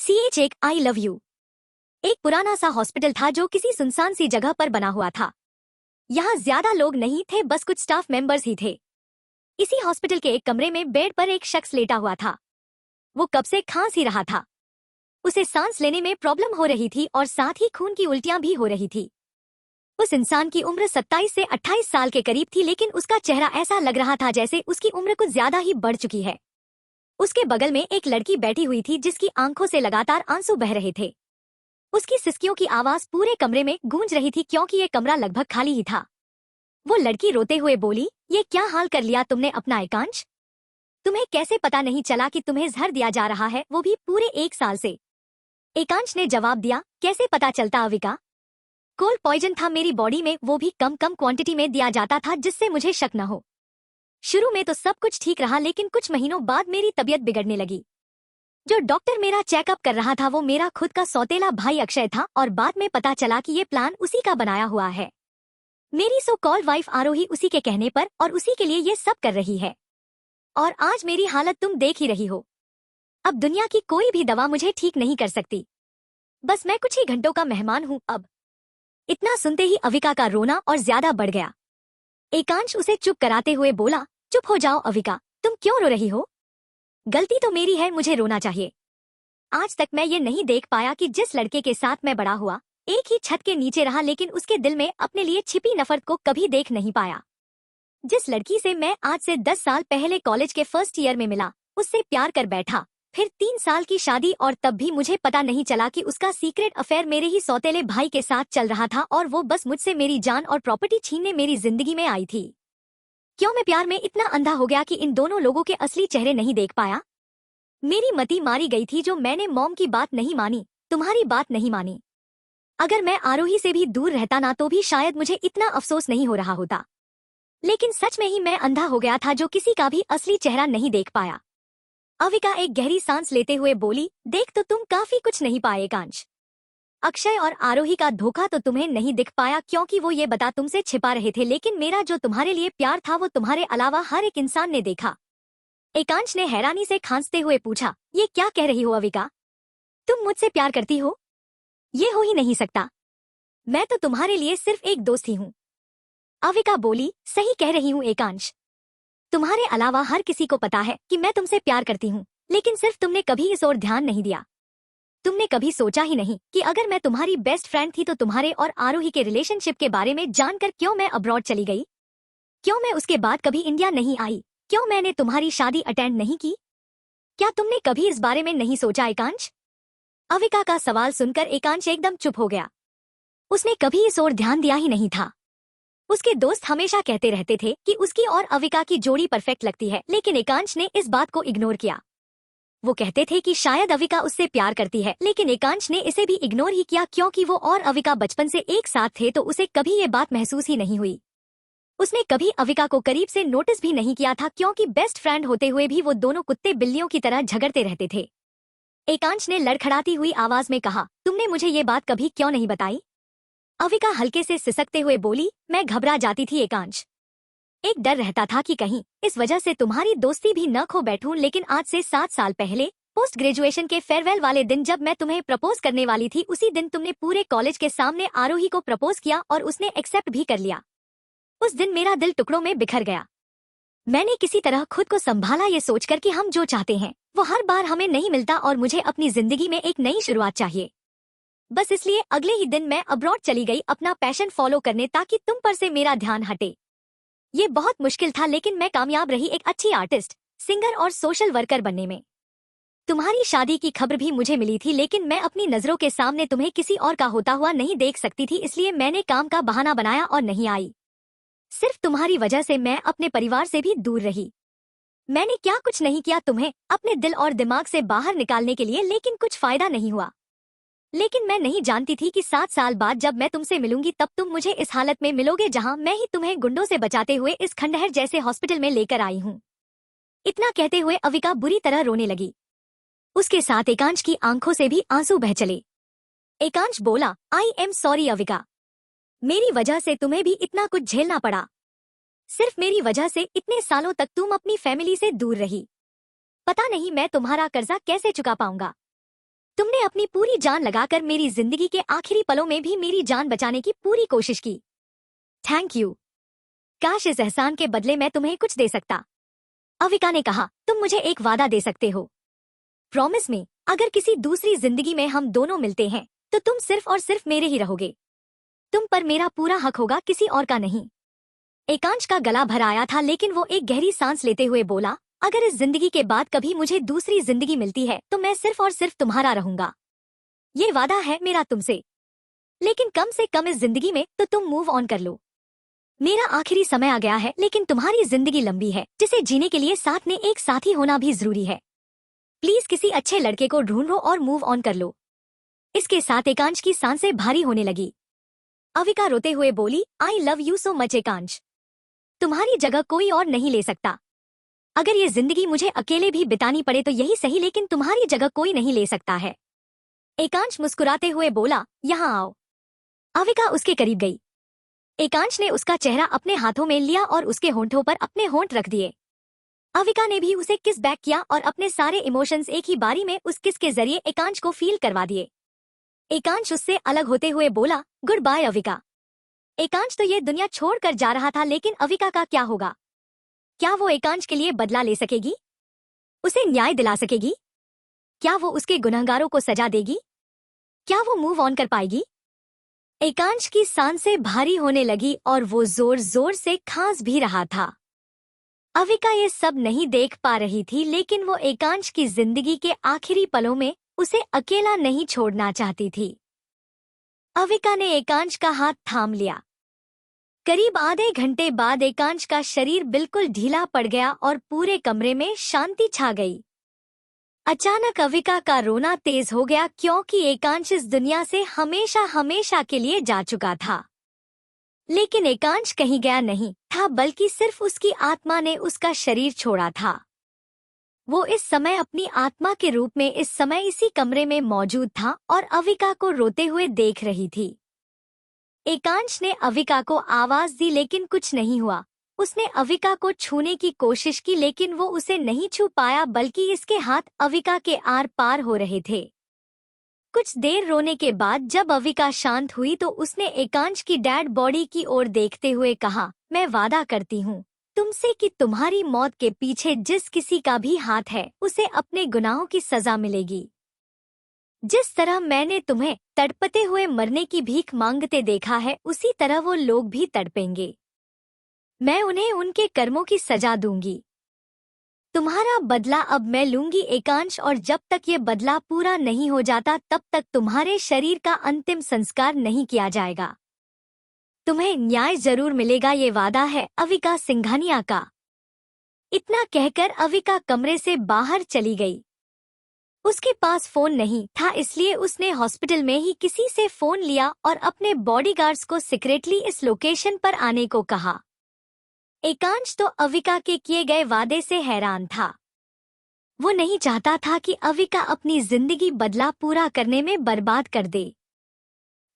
CH एक आई love you. एक पुराना सा हॉस्पिटल था जो किसी सुनसान सी जगह पर बना हुआ था। यहाँ ज्यादा लोग नहीं थे, बस कुछ स्टाफ मेंबर्स ही थे। इसी हॉस्पिटल के एक कमरे में बेड पर एक शख्स लेटा हुआ था। वो कब से खांस ही रहा था। उसे सांस लेने में प्रॉब्लम हो रही थी और साथ ही खून की उल्टियां भी हो रही थी। उस इंसान की उम्र 27 से 28 साल के करीब थी, लेकिन उसका चेहरा ऐसा लग रहा था जैसे उसकी उम्र कुछ ज्यादा ही बढ़ चुकी है। उसके बगल में एक लड़की बैठी हुई थी जिसकी आंखों से लगातार आंसू बह रहे थे। उसकी सिसकियों की आवाज पूरे कमरे में गूंज रही थी क्योंकि ये कमरा लगभग खाली ही था। वो लड़की रोते हुए बोली, ये क्या हाल कर लिया तुमने अपना एकांश? तुम्हें कैसे पता नहीं चला कि तुम्हें जहर दिया जा रहा है, वो भी पूरे 1 साल से? एकांश ने जवाब दिया, कैसे पता चलता अविका? कोल्ड पॉइजन था मेरी बॉडी में, वो भी कम कम क्वांटिटी में दिया जाता था जिससे मुझे शक न हो। शुरू में तो सब कुछ ठीक रहा, लेकिन कुछ महीनों बाद मेरी तबीयत बिगड़ने लगी। जो डॉक्टर मेरा चेकअप कर रहा था वो मेरा खुद का सौतेला भाई अक्षय था, और बाद में पता चला कि ये प्लान उसी का बनाया हुआ है। मेरी सो कॉल्ड वाइफ आरोही उसी के कहने पर और उसी के लिए ये सब कर रही है। और आज मेरी हालत तुम देख ही रही हो। अब दुनिया की कोई भी दवा मुझे ठीक नहीं कर सकती। बस मैं कुछ ही घंटों का मेहमान हूँ अब। इतना सुनते ही अविका का रोना और ज्यादा बढ़ गया। एकांश उसे चुप कराते हुए बोला, चुप हो जाओ अविका, तुम क्यों रो रही हो? गलती तो मेरी है, मुझे रोना चाहिए। आज तक मैं ये नहीं देख पाया कि जिस लड़के के साथ मैं बड़ा हुआ, एक ही छत के नीचे रहा, लेकिन उसके दिल में अपने लिए छिपी नफरत को कभी देख नहीं पाया। जिस लड़की से मैं आज से 10 साल पहले कॉलेज के फर्स्ट ईयर में मिला, उससे प्यार कर बैठा, फिर 3 साल की शादी, और तब भी मुझे पता नहीं चला कि उसका सीक्रेट अफेयर मेरे ही सौतेले भाई के साथ चल रहा था, और वो बस मुझसे मेरी जान और प्रॉपर्टी छीनने मेरी जिंदगी में आई थी। क्यों मैं प्यार में इतना अंधा हो गया कि इन दोनों लोगों के असली चेहरे नहीं देख पाया? मेरी मति मारी गई थी जो मैंने मॉम की बात नहीं मानी, तुम्हारी बात नहीं मानी। अगर मैं आरोही से भी दूर रहता ना तो भी शायद मुझे इतना अफसोस नहीं हो रहा होता। लेकिन सच में ही मैं अंधा हो गया था जो किसी का भी असली चेहरा नहीं देख पाया। अविका एक गहरी सांस लेते हुए बोली, देख तो तुम काफी कुछ नहीं पाए एकांश। अक्षय और आरोही का धोखा तो तुम्हें नहीं दिख पाया क्योंकि वो ये बता तुमसे छिपा रहे थे, लेकिन मेरा जो तुम्हारे लिए प्यार था वो तुम्हारे अलावा हर एक इंसान ने देखा। एकांश ने हैरानी से खांसते हुए पूछा, ये क्या कह रही हो अविका? तुम मुझसे प्यार करती हो? ये हो ही नहीं सकता। मैं तो तुम्हारे लिए सिर्फ एक दोस्त ही हूँ। अविका बोली, सही कह रही हूँ एकांश। तुम्हारे अलावा हर किसी को पता है कि मैं तुमसे प्यार करती हूँ, लेकिन सिर्फ तुमने कभी इस ओर ध्यान नहीं दिया। तुमने कभी सोचा ही नहीं कि अगर मैं तुम्हारी बेस्ट फ्रेंड थी तो तुम्हारे और आरोही के रिलेशनशिप के बारे में जानकर क्यों मैं अब्रॉड चली गई? क्यों मैं उसके बाद कभी इंडिया नहीं आई? क्यों मैंने तुम्हारी शादी अटेंड नहीं की? क्या तुमने कभी इस बारे में नहीं सोचा एकांश? अविका का सवाल सुनकर एकांश एकदम चुप हो गया। उसने कभी इस ओर ध्यान दिया ही नहीं था। उसके दोस्त हमेशा कहते रहते थे कि उसकी और अविका की जोड़ी परफेक्ट लगती है, लेकिन एकांश ने इस बात को इग्नोर किया। वो कहते थे कि शायद अविका उससे प्यार करती है, लेकिन एकांश ने इसे भी इग्नोर ही किया क्योंकि वो और अविका बचपन से एक साथ थे, तो उसे कभी ये बात महसूस ही नहीं हुई। उसने कभी अविका को करीब से नोटिस भी नहीं किया था क्योंकि बेस्ट फ्रेंड होते हुए भी वो दोनों कुत्ते बिल्लियों की तरह झगड़ते रहते थे। एकांश ने लड़खड़ाती हुई आवाज में कहा, तुमने मुझे ये बात कभी क्यों नहीं बताई? अविका हल्के से सिसकते हुए बोली, मैं घबरा जाती थी एकांश। एक डर रहता था कि कहीं इस वजह से तुम्हारी दोस्ती भी न खो बैठूं, लेकिन आज से 7 साल पहले पोस्ट ग्रेजुएशन के फेयरवेल वाले दिन जब मैं तुम्हें प्रपोज करने वाली थी, उसी दिन तुमने पूरे कॉलेज के सामने आरोही को प्रपोज किया और उसने एक्सेप्ट भी कर लिया। उस दिन मेरा दिल टुकड़ों में बिखर गया। मैंने किसी तरह खुद को संभाला, ये सोचकर कि हम जो चाहते हैं वो हर बार हमें नहीं मिलता और मुझे अपनी जिंदगी में एक नई शुरुआत चाहिए। बस इसलिए अगले ही दिन मैं अब्रॉड चली गई अपना पैशन फॉलो करने, ताकि तुम पर से मेरा ध्यान हटे। ये बहुत मुश्किल था, लेकिन मैं कामयाब रही एक अच्छी आर्टिस्ट, सिंगर और सोशल वर्कर बनने में। तुम्हारी शादी की खबर भी मुझे मिली थी, लेकिन मैं अपनी नजरों के सामने तुम्हें किसी और का होता हुआ नहीं देख सकती थी, इसलिए मैंने काम का बहाना बनाया और नहीं आई। सिर्फ तुम्हारी वजह से मैं अपने परिवार से भी दूर रही। मैंने क्या कुछ नहीं किया तुम्हें अपने दिल और दिमाग से बाहर निकालने के लिए, लेकिन कुछ फायदा नहीं हुआ। लेकिन मैं नहीं जानती थी कि 7 साल बाद जब मैं तुमसे मिलूंगी तब तुम मुझे इस हालत में मिलोगे जहां मैं ही तुम्हें गुंडों से बचाते हुए इस खंडहर जैसे हॉस्पिटल में लेकर आई हूँ। इतना कहते हुए अविका बुरी तरह रोने लगी। उसके साथ एकांश की आंखों से भी आंसू बह चले। एकांश बोला, आई एम सॉरी अविका, मेरी वजह से तुम्हें भी इतना कुछ झेलना पड़ा। सिर्फ मेरी वजह से इतने सालों तक तुम अपनी फैमिली से दूर रही। पता नहीं मैं तुम्हारा कर्जा कैसे चुका पाऊंगा। तुमने अपनी पूरी जान लगाकर मेरी जिंदगी के आखिरी पलों में भी मेरी जान बचाने की पूरी कोशिश की। Thank you. काश इस एहसान के बदले मैं तुम्हें कुछ दे सकता। अविका ने कहा, तुम मुझे एक वादा दे सकते हो? प्रॉमिस में, अगर किसी दूसरी जिंदगी में हम दोनों मिलते हैं तो तुम सिर्फ और सिर्फ मेरे ही रहोगे। तुम पर मेरा पूरा हक होगा, किसी और का नहीं। एकांश का गला भर आया था, लेकिन वो एक गहरी सांस लेते हुए बोला, अगर इस जिंदगी के बाद कभी मुझे दूसरी जिंदगी मिलती है तो मैं सिर्फ और सिर्फ तुम्हारा रहूंगा। ये वादा है मेरा तुमसे। लेकिन कम से कम इस जिंदगी में तो तुम मूव ऑन कर लो। मेरा आखिरी समय आ गया है, लेकिन तुम्हारी जिंदगी लंबी है, जिसे जीने के लिए साथ में एक साथी होना भी जरूरी है। प्लीज किसी अच्छे लड़के को ढूंढो और मूव ऑन कर लो। इसके साथ एकांश की सांसें भारी होने लगी। अविका रोते हुए बोली, I love you so much Ekansh. तुम्हारी जगह कोई और नहीं ले सकता। अगर ये जिंदगी मुझे अकेले भी बितानी पड़े तो यही सही, लेकिन तुम्हारी जगह कोई नहीं ले सकता है। एकांश मुस्कुराते हुए बोला, यहाँ आओ। अविका उसके करीब गई। एकांश ने उसका चेहरा अपने हाथों में लिया और उसके होंठों पर अपने होंठ रख दिए। अविका ने भी उसे किस बैक किया और अपने सारे इमोशंस एक ही बारी में उस किस के जरिए एकांश को फील करवा दिए। एकांश उससे अलग होते हुए बोला, गुड बाय अविका। एकांश तो ये दुनिया छोड़कर जा रहा था, लेकिन अविका का क्या होगा? क्या वो एकांश के लिए बदला ले सकेगी? उसे न्याय दिला सकेगी? क्या वो उसके गुनहगारों को सजा देगी? क्या वो मूव ऑन कर पाएगी? एकांश की सांसें भारी होने लगी और वो जोर जोर से खांस भी रहा था। अविका ये सब नहीं देख पा रही थी, लेकिन वो एकांश की जिंदगी के आखिरी पलों में उसे अकेला नहीं छोड़ना चाहती थी। अविका ने एकांश का हाथ थाम लिया। करीब आधे घंटे बाद एकांश का शरीर बिल्कुल ढीला पड़ गया और पूरे कमरे में शांति छा गई। अचानक अविका का रोना तेज हो गया, क्योंकि एकांश इस दुनिया से हमेशा हमेशा के लिए जा चुका था। लेकिन एकांश कहीं गया नहीं था, बल्कि सिर्फ उसकी आत्मा ने उसका शरीर छोड़ा था। वो इस समय अपनी आत्मा के रूप में इस समय इसी कमरे में मौजूद था और अविका को रोते हुए देख रही थी। एकांश ने अविका को आवाज दी, लेकिन कुछ नहीं हुआ। उसने अविका को छूने की कोशिश की, लेकिन वो उसे नहीं छू पाया, बल्कि इसके हाथ अविका के आर पार हो रहे थे। कुछ देर रोने के बाद जब अविका शांत हुई तो उसने एकांश की डेड बॉडी की ओर देखते हुए कहा, मैं वादा करती हूँ तुमसे कि तुम्हारी मौत के पीछे जिस किसी का भी हाथ है उसे अपने गुनाहों की सजा मिलेगी। जिस तरह मैंने तुम्हें तड़पते हुए मरने की भीख मांगते देखा है, उसी तरह वो लोग भी तड़पेंगे। मैं उन्हें उनके कर्मों की सजा दूंगी। तुम्हारा बदला अब मैं लूंगी एकांश, और जब तक ये बदला पूरा नहीं हो जाता तब तक तुम्हारे शरीर का अंतिम संस्कार नहीं किया जाएगा। तुम्हें न्याय जरूर मिलेगा, ये वादा है अविका सिंघानिया का। इतना कहकर अविका कमरे से बाहर चली गई। उसके पास फोन नहीं था, इसलिए उसने हॉस्पिटल में ही किसी से फोन लिया और अपने बॉडीगार्ड्स को सीक्रेटली इस लोकेशन पर आने को कहा। एकांश तो अविका के किए गए वादे से हैरान था। वो नहीं चाहता था कि अविका अपनी जिंदगी बदला पूरा करने में बर्बाद कर दे।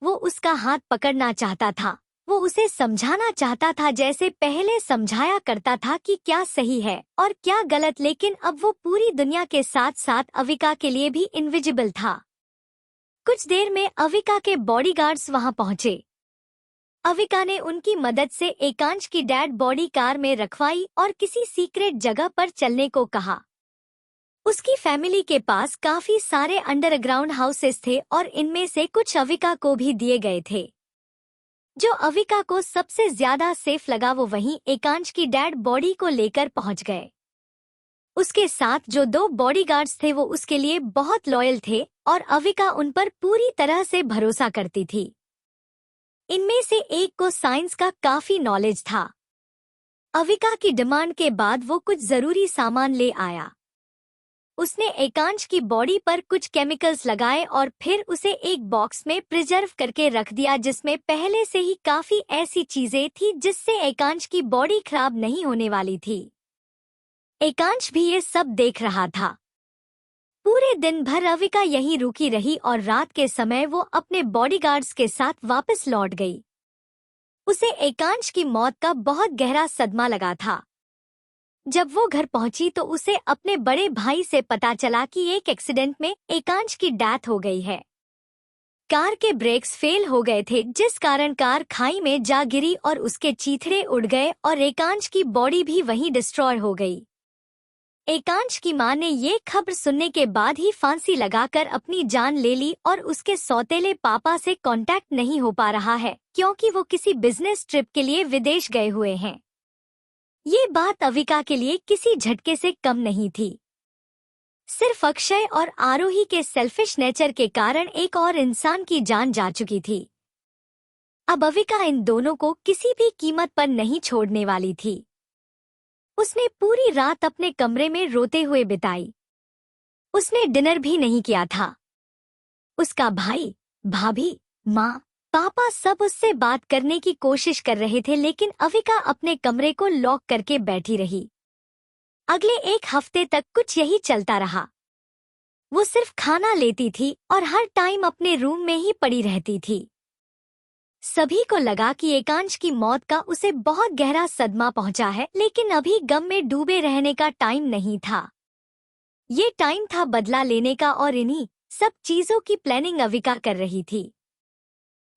वो उसका हाथ पकड़ना चाहता था, वो उसे समझाना चाहता था जैसे पहले समझाया करता था कि क्या सही है और क्या गलत, लेकिन अब वो पूरी दुनिया के साथ साथ अविका के लिए भी इनविजिबल था। कुछ देर में अविका के बॉडीगार्ड्स वहां पहुंचे। अविका ने उनकी मदद से एकांश की डेड बॉडी कार में रखवाई और किसी सीक्रेट जगह पर चलने को कहा। उसकी फैमिली के पास काफी सारे अंडरग्राउंड हाउसेस थे और इनमें से कुछ अविका को भी दिए गए थे। जो अविका को सबसे ज्यादा सेफ लगा वो वहीं एकांश की डेड बॉडी को लेकर पहुंच गए। उसके साथ जो 2 बॉडीगार्ड्स थे वो उसके लिए बहुत लॉयल थे और अविका उन पर पूरी तरह से भरोसा करती थी। इनमें से एक को साइंस का काफी नॉलेज था। अविका की डिमांड के बाद वो कुछ जरूरी सामान ले आया। उसने एकांश की बॉडी पर कुछ केमिकल्स लगाए और फिर उसे एक बॉक्स में प्रिजर्व करके रख दिया, जिसमें पहले से ही काफी ऐसी चीजें थी जिससे एकांश की बॉडी खराब नहीं होने वाली थी। एकांश भी ये सब देख रहा था। पूरे दिन भर अविका यहीं रुकी रही और रात के समय वो अपने बॉडीगार्ड्स के साथ वापस लौट गई। उसे एकांश की मौत का बहुत गहरा सदमा लगा था। जब वो घर पहुंची तो उसे अपने बड़े भाई से पता चला कि एक एक्सीडेंट में एकांश की डेथ हो गई है। कार के ब्रेक्स फेल हो गए थे, जिस कारण कार खाई में जा गिरी और उसके चीथड़े उड़ गए और एकांश की बॉडी भी वहीं डिस्ट्रॉय हो गई। एकांश की मां ने ये खबर सुनने के बाद ही फांसी लगाकर अपनी जान ले ली और उसके सौतेले पापा से कांटेक्ट नहीं हो पा रहा है क्योंकि वो किसी बिजनेस ट्रिप के लिए विदेश गए हुए हैं। ये बात अविका के लिए किसी झटके से कम नहीं थी। सिर्फ अक्षय और आरोही के सेल्फिश नेचर के कारण एक और इंसान की जान जा चुकी थी। अब अविका इन दोनों को किसी भी कीमत पर नहीं छोड़ने वाली थी। उसने पूरी रात अपने कमरे में रोते हुए बिताई। उसने डिनर भी नहीं किया था। उसका भाई, भाभी, माँ, पापा सब उससे बात करने की कोशिश कर रहे थे, लेकिन अविका अपने कमरे को लॉक करके बैठी रही। अगले एक हफ्ते तक कुछ यही चलता रहा। वो सिर्फ खाना लेती थी और हर टाइम अपने रूम में ही पड़ी रहती थी। सभी को लगा कि एकांश की मौत का उसे बहुत गहरा सदमा पहुंचा है, लेकिन अभी गम में डूबे रहने का टाइम नहीं था। ये टाइम था बदला लेने का और इन्हीं सब चीजों की प्लानिंग अविका कर रही थी।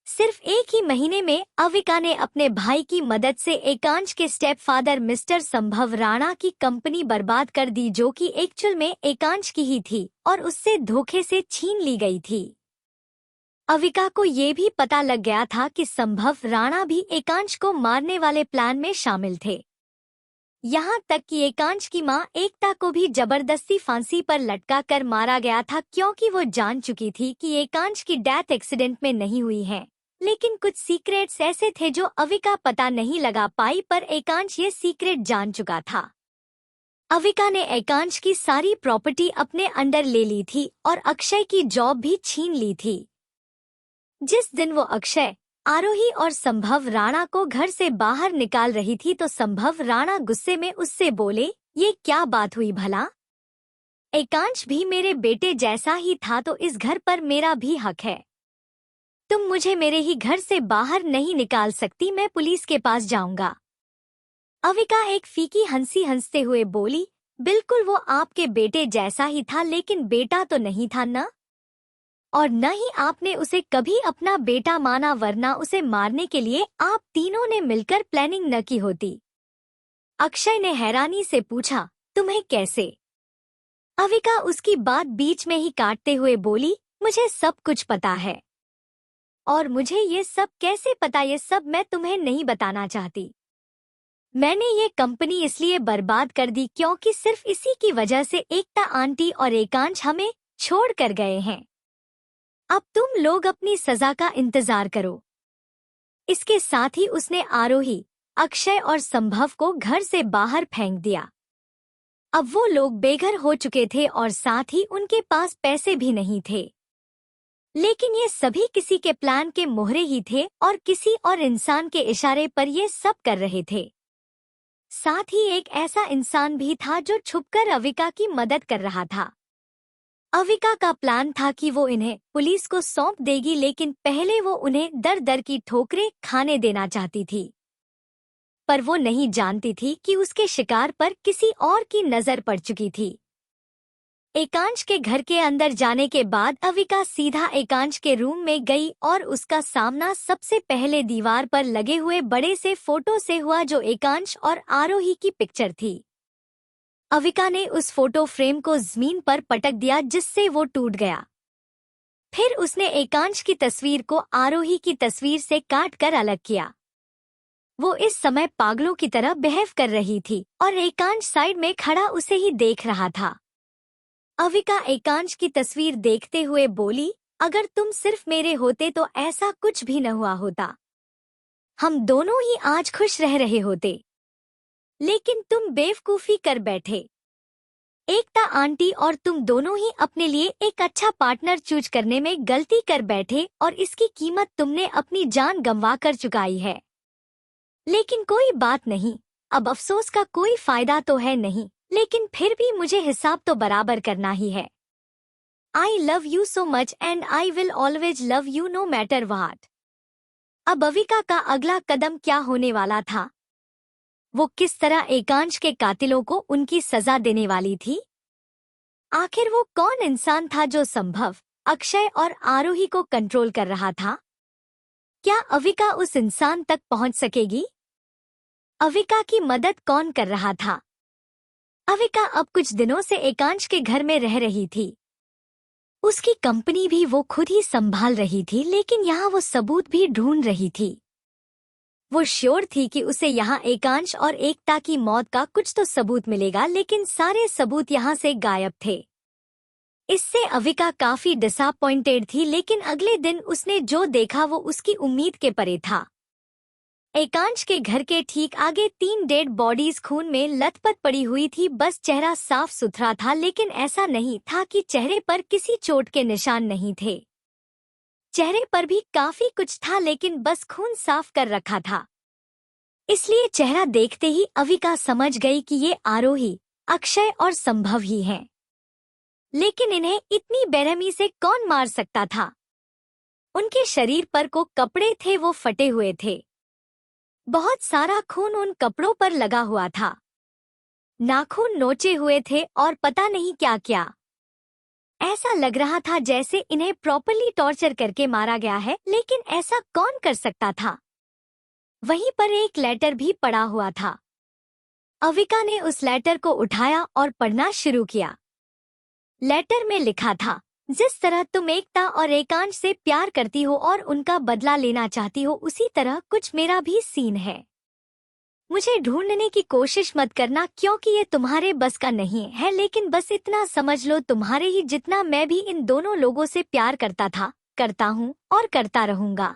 सिर्फ एक ही महीने में अविका ने अपने भाई की मदद से एकांश के स्टेप फादर मिस्टर संभव राणा की कंपनी बर्बाद कर दी, जो कि एक्चुअल में एकांश की ही थी और उससे धोखे से छीन ली गई थी। अविका को ये भी पता लग गया था कि संभव राणा भी एकांश को मारने वाले प्लान में शामिल थे। यहाँ तक कि एकांश की मां एकता को भी जबरदस्ती फांसी पर लटका कर मारा गया था, क्योंकि वो जान चुकी थी कि एकांश की डेथ एक्सीडेंट में नहीं हुई है। लेकिन कुछ सीक्रेट्स ऐसे थे जो अविका पता नहीं लगा पाई, पर एकांश ये सीक्रेट जान चुका था। अविका ने एकांश की सारी प्रॉपर्टी अपने अंडर ले ली थी और अक्षय की जॉब भी छीन ली थी। जिस दिन वो अक्षय, आरोही और संभव राणा को घर से बाहर निकाल रही थी तो संभव राणा गुस्से में उससे बोले, ये क्या बात हुई भला? एकांश भी मेरे बेटे जैसा ही था तो इस घर पर मेरा भी हक है। तुम मुझे मेरे ही घर से बाहर नहीं निकाल सकती, मैं पुलिस के पास जाऊंगा। अविका एक फीकी हंसी हंसते हुए बोली, बिल्कुल वो आपके बेटे जैसा ही था, लेकिन बेटा तो नहीं था ना, और न ही आपने उसे कभी अपना बेटा माना, वरना उसे मारने के लिए आप तीनों ने मिलकर प्लानिंग न की होती। अक्षय ने हैरानी से पूछा, तुम्हें कैसे? अविका उसकी बात बीच में ही काटते हुए बोली, मुझे सब कुछ पता है। और मुझे ये सब कैसे पता, ये सब मैं तुम्हें नहीं बताना चाहती। मैंने ये कंपनी इसलिए बर्बाद कर दी क्योंकि सिर्फ इसी की वजह से एकता आंटी और एकांश हमें छोड़ कर गए हैं। अब तुम लोग अपनी सजा का इंतजार करो। इसके साथ ही उसने आरोही, अक्षय और संभव को घर से बाहर फेंक दिया। अब वो लोग बेघर हो चुके थे और साथ ही उनके पास पैसे भी नहीं थे। लेकिन ये सभी किसी के प्लान के मोहरे ही थे और किसी और इंसान के इशारे पर ये सब कर रहे थे। साथ ही एक ऐसा इंसान भी था जो छुपकर अविका की मदद कर रहा था। अविका का प्लान था कि वो इन्हें पुलिस को सौंप देगी, लेकिन पहले वो उन्हें दर दर की ठोकरें खाने देना चाहती थी। पर वो नहीं जानती थी कि उसके शिकार पर किसी और की नजर पड़ चुकी थी। एकांश के घर के अंदर जाने के बाद अविका सीधा एकांश के रूम में गई और उसका सामना सबसे पहले दीवार पर लगे हुए बड़े से फोटो से हुआ, जो एकांश और आरोही की पिक्चर थी। अविका ने उस फोटो फ्रेम को जमीन पर पटक दिया, जिससे वो टूट गया। फिर उसने एकांश की तस्वीर को आरोही की तस्वीर से काट कर अलग किया। वो इस समय पागलों की तरह बिहेव कर रही थी और एकांश साइड में खड़ा उसे ही देख रहा था। अविका एकांश की तस्वीर देखते हुए बोली, अगर तुम सिर्फ मेरे होते तो ऐसा कुछ भी न हुआ होता। हम दोनों ही आज खुश रह रहे होते। लेकिन तुम बेवकूफी कर बैठे। एकता आंटी और तुम दोनों ही अपने लिए एक अच्छा पार्टनर चूज करने में गलती कर बैठे और इसकी कीमत तुमने अपनी जान गंवा कर चुकाई है। लेकिन कोई बात नहीं, अब अफसोस का कोई फायदा तो है नहीं, लेकिन फिर भी मुझे हिसाब तो बराबर करना ही है। आई love you so much and I will always love you know matter what. अब अविका का अगला कदम क्या होने वाला था? वो किस तरह एकांश के कातिलों को उनकी सजा देने वाली थी? आखिर वो कौन इंसान था जो संभव अक्षय और आरोही को कंट्रोल कर रहा था? क्या अविका उस इंसान तक पहुंच सकेगी? अविका की मदद कौन कर रहा था? अविका अब कुछ दिनों से एकांश के घर में रह रही थी। उसकी कंपनी भी वो खुद ही संभाल रही थी, लेकिन यहाँ वो सबूत भी ढूंढ रही थी। वो श्योर थी कि उसे यहाँ एकांश और एकता की मौत का कुछ तो सबूत मिलेगा, लेकिन सारे सबूत यहाँ से गायब थे। इससे अविका काफी डिसअपॉइंटेड थी, लेकिन अगले दिन उसने जो देखा वो उसकी उम्मीद के परे था। एकांश के घर के ठीक आगे 3 डेड बॉडीज खून में लथपथ पड़ी हुई थी। बस चेहरा साफ सुथरा था, लेकिन ऐसा नहीं था कि चेहरे पर किसी चोट के निशान नहीं थे। चेहरे पर भी काफी कुछ था, लेकिन बस खून साफ कर रखा था। इसलिए चेहरा देखते ही अविका समझ गई कि ये आरोही, अक्षय और संभव ही हैं। लेकिन इन्हें इतनी बेरहमी से कौन मार सकता था? उनके शरीर पर को कपड़े थे, वो फटे हुए थे। बहुत सारा खून उन कपड़ों पर लगा हुआ था। नाखून नोचे हुए थे और पता नहीं क्या क्या। ऐसा लग रहा था जैसे इन्हें प्रॉपर्ली टॉर्चर करके मारा गया है, लेकिन ऐसा कौन कर सकता था? वहीं पर एक लेटर भी पड़ा हुआ था। अविका ने उस लेटर को उठाया और पढ़ना शुरू किया। लेटर में लिखा था, जिस तरह तुम एकता और एकांश से प्यार करती हो और उनका बदला लेना चाहती हो, उसी तरह कुछ मेरा भी सीन है। मुझे ढूंढने की कोशिश मत करना, क्योंकि ये तुम्हारे बस का नहीं है, लेकिन बस इतना समझ लो, तुम्हारे ही जितना मैं भी इन दोनों लोगों से प्यार करता था, करता हूँ और करता रहूंगा।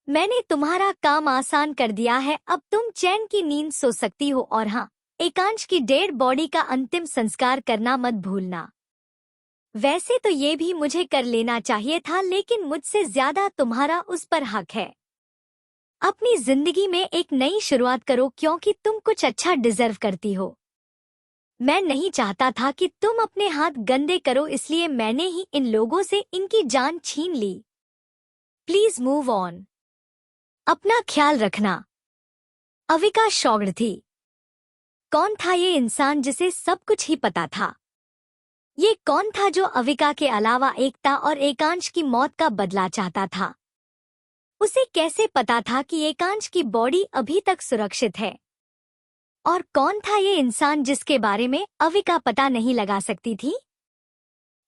मैंने तुम्हारा काम आसान कर दिया है, अब तुम चैन की नींद सो सकती हो। और हाँ, एकांश की डेड बॉडी का अंतिम संस्कार करना मत भूलना। वैसे तो ये भी मुझे कर लेना चाहिए था, लेकिन मुझसे ज्यादा तुम्हारा उस पर हक है। अपनी जिंदगी में एक नई शुरुआत करो, क्योंकि तुम कुछ अच्छा डिजर्व करती हो। मैं नहीं चाहता था कि तुम अपने हाथ गंदे करो, इसलिए मैंने ही इन लोगों से इनकी जान छीन ली। Please move on. अपना ख्याल रखना। अविका शॉक्ड थी। कौन था ये इंसान जिसे सब कुछ ही पता था? ये कौन था जो अविका के अलावा एकता और एकांश की मौत का बदला चाहता था? उसे कैसे पता था कि एकांश की बॉडी अभी तक सुरक्षित है? और कौन था ये इंसान जिसके बारे में अविका पता नहीं लगा सकती थी?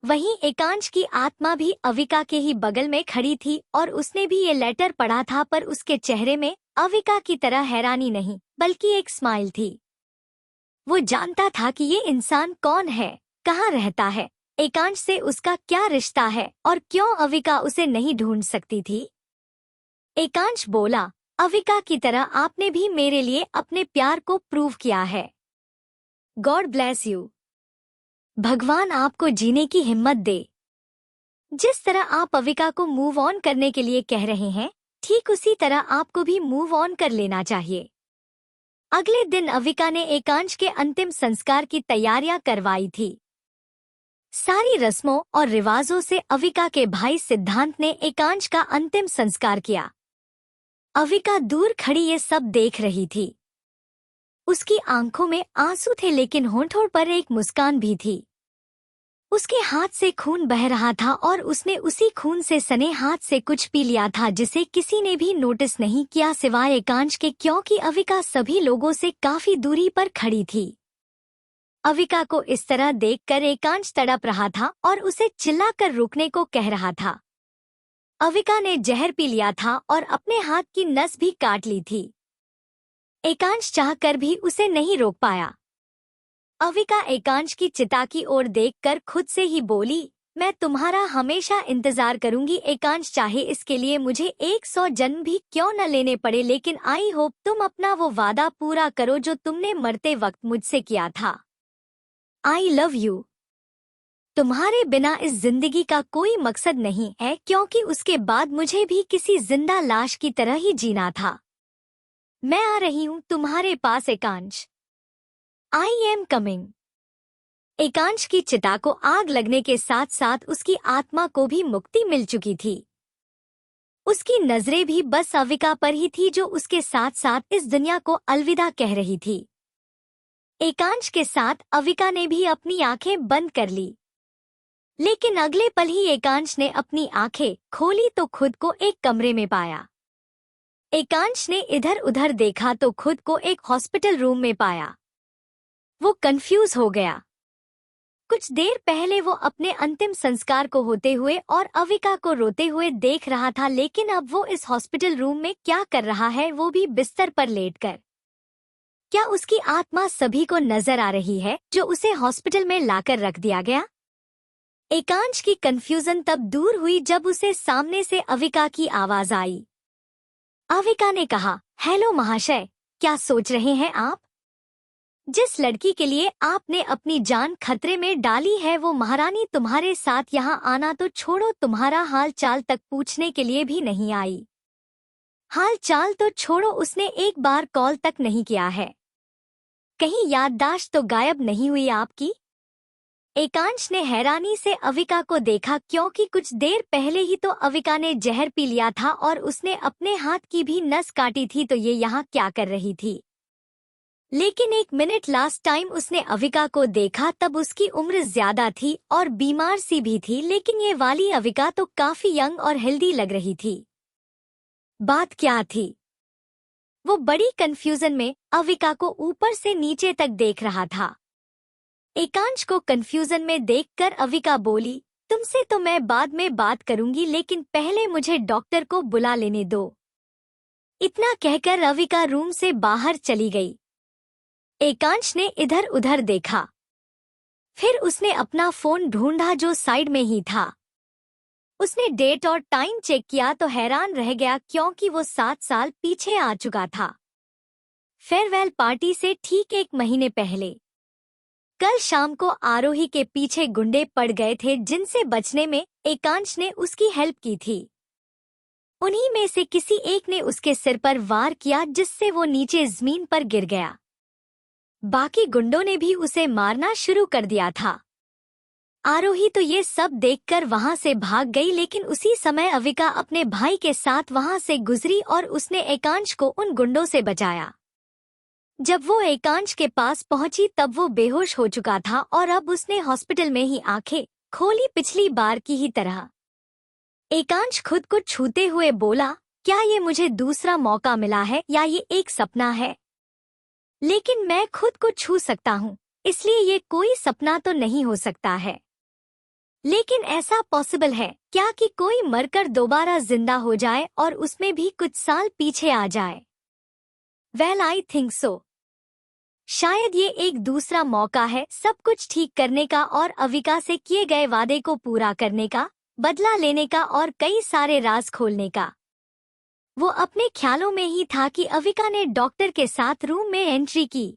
वहीं एकांश की आत्मा भी अविका के ही बगल में खड़ी थी और उसने भी ये लेटर पढ़ा था, पर उसके चेहरे में अविका की तरह हैरानी नहीं, बल्कि एक स्माइल थी। वो जानता था कि ये इंसान कौन है, कहाँ रहता है, एकांश से उसका क्या रिश्ता है और क्यों अविका उसे नहीं ढूंढ सकती थी। एकांश बोला, अविका की तरह आपने भी मेरे लिए अपने प्यार को प्रूव किया है। God bless you. भगवान आपको जीने की हिम्मत दे। जिस तरह आप अविका को मूव ऑन करने के लिए कह रहे हैं, ठीक उसी तरह आपको भी मूव ऑन कर लेना चाहिए। अगले दिन अविका ने एकांश के अंतिम संस्कार की तैयारियां करवाई थी। सारी रस्मों और रिवाजों से अविका के भाई सिद्धांत ने एकांश का अंतिम संस्कार किया। अविका दूर खड़ी ये सब देख रही थी। उसकी आंखों में आंसू थे, लेकिन होठों पर एक मुस्कान भी थी। उसके हाथ से खून बह रहा था और उसने उसी खून से सने हाथ से कुछ पी लिया था, जिसे किसी ने भी नोटिस नहीं किया सिवाय एकांश के, क्योंकि अविका सभी लोगों से काफी दूरी पर खड़ी थी। अविका को इस तरह देखकर एकांश तड़प रहा था और उसे चिल्लाकर रुकने को कह रहा था। अविका ने जहर पी लिया था और अपने हाथ की नस भी काट ली थी। एकांश चाहकर भी उसे नहीं रोक पाया। अविका एकांश की चिता की ओर देखकर खुद से ही बोली, मैं तुम्हारा हमेशा इंतजार करूंगी एकांश, चाहे इसके लिए मुझे 100 जन्म भी क्यों न लेने पड़े, लेकिन आई होप तुम अपना वो वादा पूरा करो जो तुमने मरते वक्त मुझसे किया था। आई लव यू। तुम्हारे बिना इस जिंदगी का कोई मकसद नहीं है, क्योंकि उसके बाद मुझे भी किसी जिंदा लाश की तरह ही जीना था। मैं आ रही हूँ तुम्हारे पास एकांश। I am coming. एकांश की चिता को आग लगने के साथ साथ उसकी आत्मा को भी मुक्ति मिल चुकी थी। उसकी नजरें भी बस अविका पर ही थी, जो उसके साथ साथ इस दुनिया को अलविदा कह रही थी। एकांश के साथ अविका ने भी अपनी आंखें बंद कर ली, लेकिन अगले पल ही एकांश ने अपनी आंखें खोली तो खुद को एक कमरे में पाया। एकांश ने इधर उधर देखा तो खुद को एक हॉस्पिटल रूम में पाया। वो कंफ्यूज हो गया। कुछ देर पहले वो अपने अंतिम संस्कार को होते हुए और अविका को रोते हुए देख रहा था, लेकिन अब वो इस हॉस्पिटल रूम में क्या कर रहा है, वो भी बिस्तर पर लेटकर। क्या उसकी आत्मा सभी को नजर आ रही है जो उसे हॉस्पिटल में लाकर रख दिया गया? एकांश की कंफ्यूजन तब दूर हुई जब उसे सामने से अविका की आवाज आई। अविका ने कहा, हेलो महाशय, क्या सोच रहे हैं आप? जिस लड़की के लिए आपने अपनी जान खतरे में डाली है वो महारानी तुम्हारे साथ यहाँ आना तो छोड़ो, तुम्हारा हाल चाल तक पूछने के लिए भी नहीं आई। हाल चाल तो छोड़ो, उसने एक बार कॉल तक नहीं किया है। कहीं याददाश्त तो गायब नहीं हुई आपकी? एकांश ने हैरानी से अविका को देखा, क्योंकि कुछ देर पहले ही तो अविका ने जहर पी लिया था और उसने अपने हाथ की भी नस काटी थी, तो ये यहाँ क्या कर रही थी? लेकिन एक मिनट लास्ट टाइम उसने अविका को देखा तब उसकी उम्र ज्यादा थी और बीमार सी भी थी, लेकिन ये वाली अविका तो काफी यंग और हेल्दी लग रही थी। बात क्या थी? वो बड़ी कंफ्यूजन में अविका को ऊपर से नीचे तक देख रहा था। एकांश को कंफ्यूजन में देखकर अविका बोली, तुमसे तो मैं बाद में बात करूंगी, लेकिन पहले मुझे डॉक्टर को बुला लेने दो। इतना कहकर अविका रूम से बाहर चली गई। एकांश ने इधर उधर देखा, फिर उसने अपना फोन ढूंढा जो साइड में ही था। उसने डेट और टाइम चेक किया तो हैरान रह गया, क्योंकि वो 7 साल पीछे आ चुका था। फेयरवेल पार्टी से ठीक 1 महीने पहले। कल शाम को आरोही के पीछे गुंडे पड़ गए थे, जिनसे बचने में एकांश ने उसकी हेल्प की थी। उन्हीं में से किसी एक ने उसके सिर पर वार किया, जिससे वो नीचे जमीन पर गिर गया। बाकी गुंडों ने भी उसे मारना शुरू कर दिया था। आरोही तो ये सब देखकर वहां से भाग गई, लेकिन उसी समय अविका अपने भाई के साथ वहां से गुजरी और उसने एकांश को उन गुंडों से बचाया। जब वो एकांश के पास पहुंची तब वो बेहोश हो चुका था और अब उसने हॉस्पिटल में ही आंखें खोली, पिछली बार की ही तरह। एकांश खुद को छूते हुए बोला, क्या ये मुझे दूसरा मौका मिला है या ये एक सपना है? लेकिन मैं खुद को छू सकता हूँ, इसलिए ये कोई सपना तो नहीं हो सकता है। लेकिन ऐसा पॉसिबल है क्या कि कोई मरकर दोबारा जिंदा हो जाए और उसमें भी कुछ साल पीछे आ जाए? Well, I think so. शायद ये एक दूसरा मौका है सब कुछ ठीक करने का और अविका से किए गए वादे को पूरा करने का, बदला लेने का और कई सारे राज खोलने का। वो अपने ख्यालों में ही था कि अविका ने डॉक्टर के साथ रूम में एंट्री की।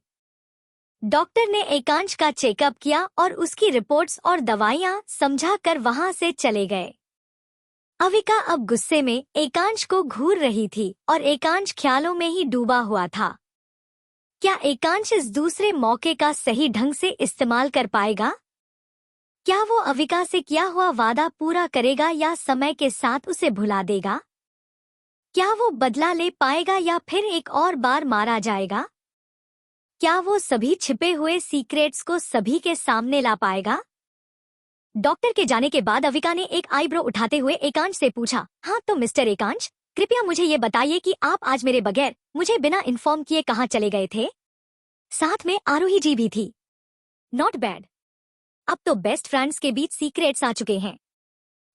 डॉक्टर ने एकांश का चेकअप किया और उसकी रिपोर्ट्स और दवाइयां समझा कर वहां से चले गए। अविका अब गुस्से में एकांश को घूर रही थी और एकांश ख्यालों में ही डूबा हुआ था। क्या एकांश इस दूसरे मौके का सही ढंग से इस्तेमाल कर पाएगा? क्या वो अविका से किया हुआ वादा पूरा करेगा या समय के साथ उसे भुला देगा? क्या वो बदला ले पाएगा या फिर एक और बार मारा जाएगा? क्या वो सभी छिपे हुए सीक्रेट्स को सभी के सामने ला पाएगा? डॉक्टर के जाने के बाद अविका ने एक आईब्रो उठाते हुए एकांश से पूछा, हाँ तो मिस्टर एकांश, कृपया मुझे ये बताइए कि आप आज मेरे बगैर मुझे बिना इन्फॉर्म किए कहाँ चले गए थे? साथ में आरोही जी भी थी। Not bad. अब तो बेस्ट फ्रेंड्स के बीच सीक्रेट्स आ चुके हैं।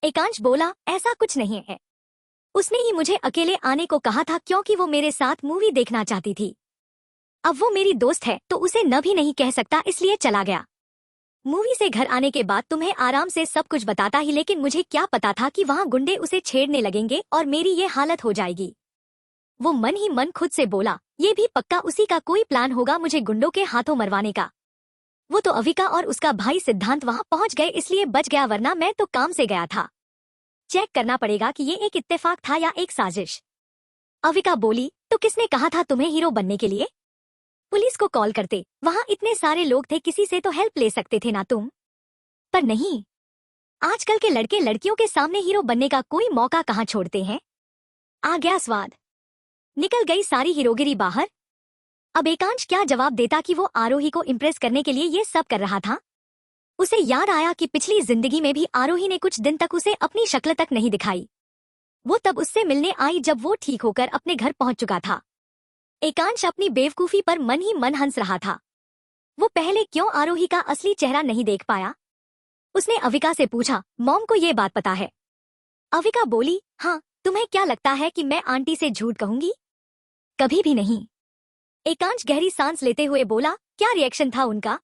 एकांश बोला, ऐसा कुछ नहीं है। उसने ही मुझे अकेले आने को कहा था क्योंकि वो मेरे साथ मूवी देखना चाहती थी। अब वो मेरी दोस्त है तो उसे न भी नहीं कह सकता, इसलिए चला गया। मूवी से घर आने के बाद तुम्हें आराम से सब कुछ बताता ही, लेकिन मुझे क्या पता था कि वहाँ गुंडे उसे छेड़ने लगेंगे और मेरी ये हालत हो जाएगी। वो मन ही मन खुद से बोला, ये भी पक्का उसी का कोई प्लान होगा मुझे गुंडों के हाथों मरवाने का। वो तो अविका और उसका भाई सिद्धांत वहाँ पहुँच गए इसलिए बच गया, वरना मैं तो काम से गया था। चेक करना पड़ेगा कि ये एक इत्तेफाक था या एक साजिश। अविका बोली, तो किसने कहा था तुम्हें हीरो बनने के लिए? पुलिस को कॉल करते, वहाँ इतने सारे लोग थे, किसी से तो हेल्प ले सकते थे ना तुम? पर नहीं, आजकल के लड़के लड़कियों के सामने हीरो बनने का कोई मौका कहाँ छोड़ते हैं। आ गया स्वाद। निकल गई सारी हीरोगिरी बाहर। अब एकांश क्या जवाब देता कि वो आरोही को इम्प्रेस करने के लिए ये सब कर रहा था। उसे याद आया कि पिछली जिंदगी में भी आरोही ने कुछ दिन तक उसे अपनी शक्ल तक नहीं दिखाई। वो तब उससे मिलने आई जब वो ठीक होकर अपने घर पहुंच चुका था। एकांश अपनी बेवकूफी पर मन ही मन हंस रहा था। वो पहले क्यों आरोही का असली चेहरा नहीं देख पाया। उसने अविका से पूछा, मॉम को ये बात पता है? अविका बोली, हाँ। तुम्हें क्या लगता है कि मैं आंटी से झूठ कहूंगी? कभी भी नहीं। एकांश गहरी सांस लेते हुए बोला, क्या रिएक्शन था उनका?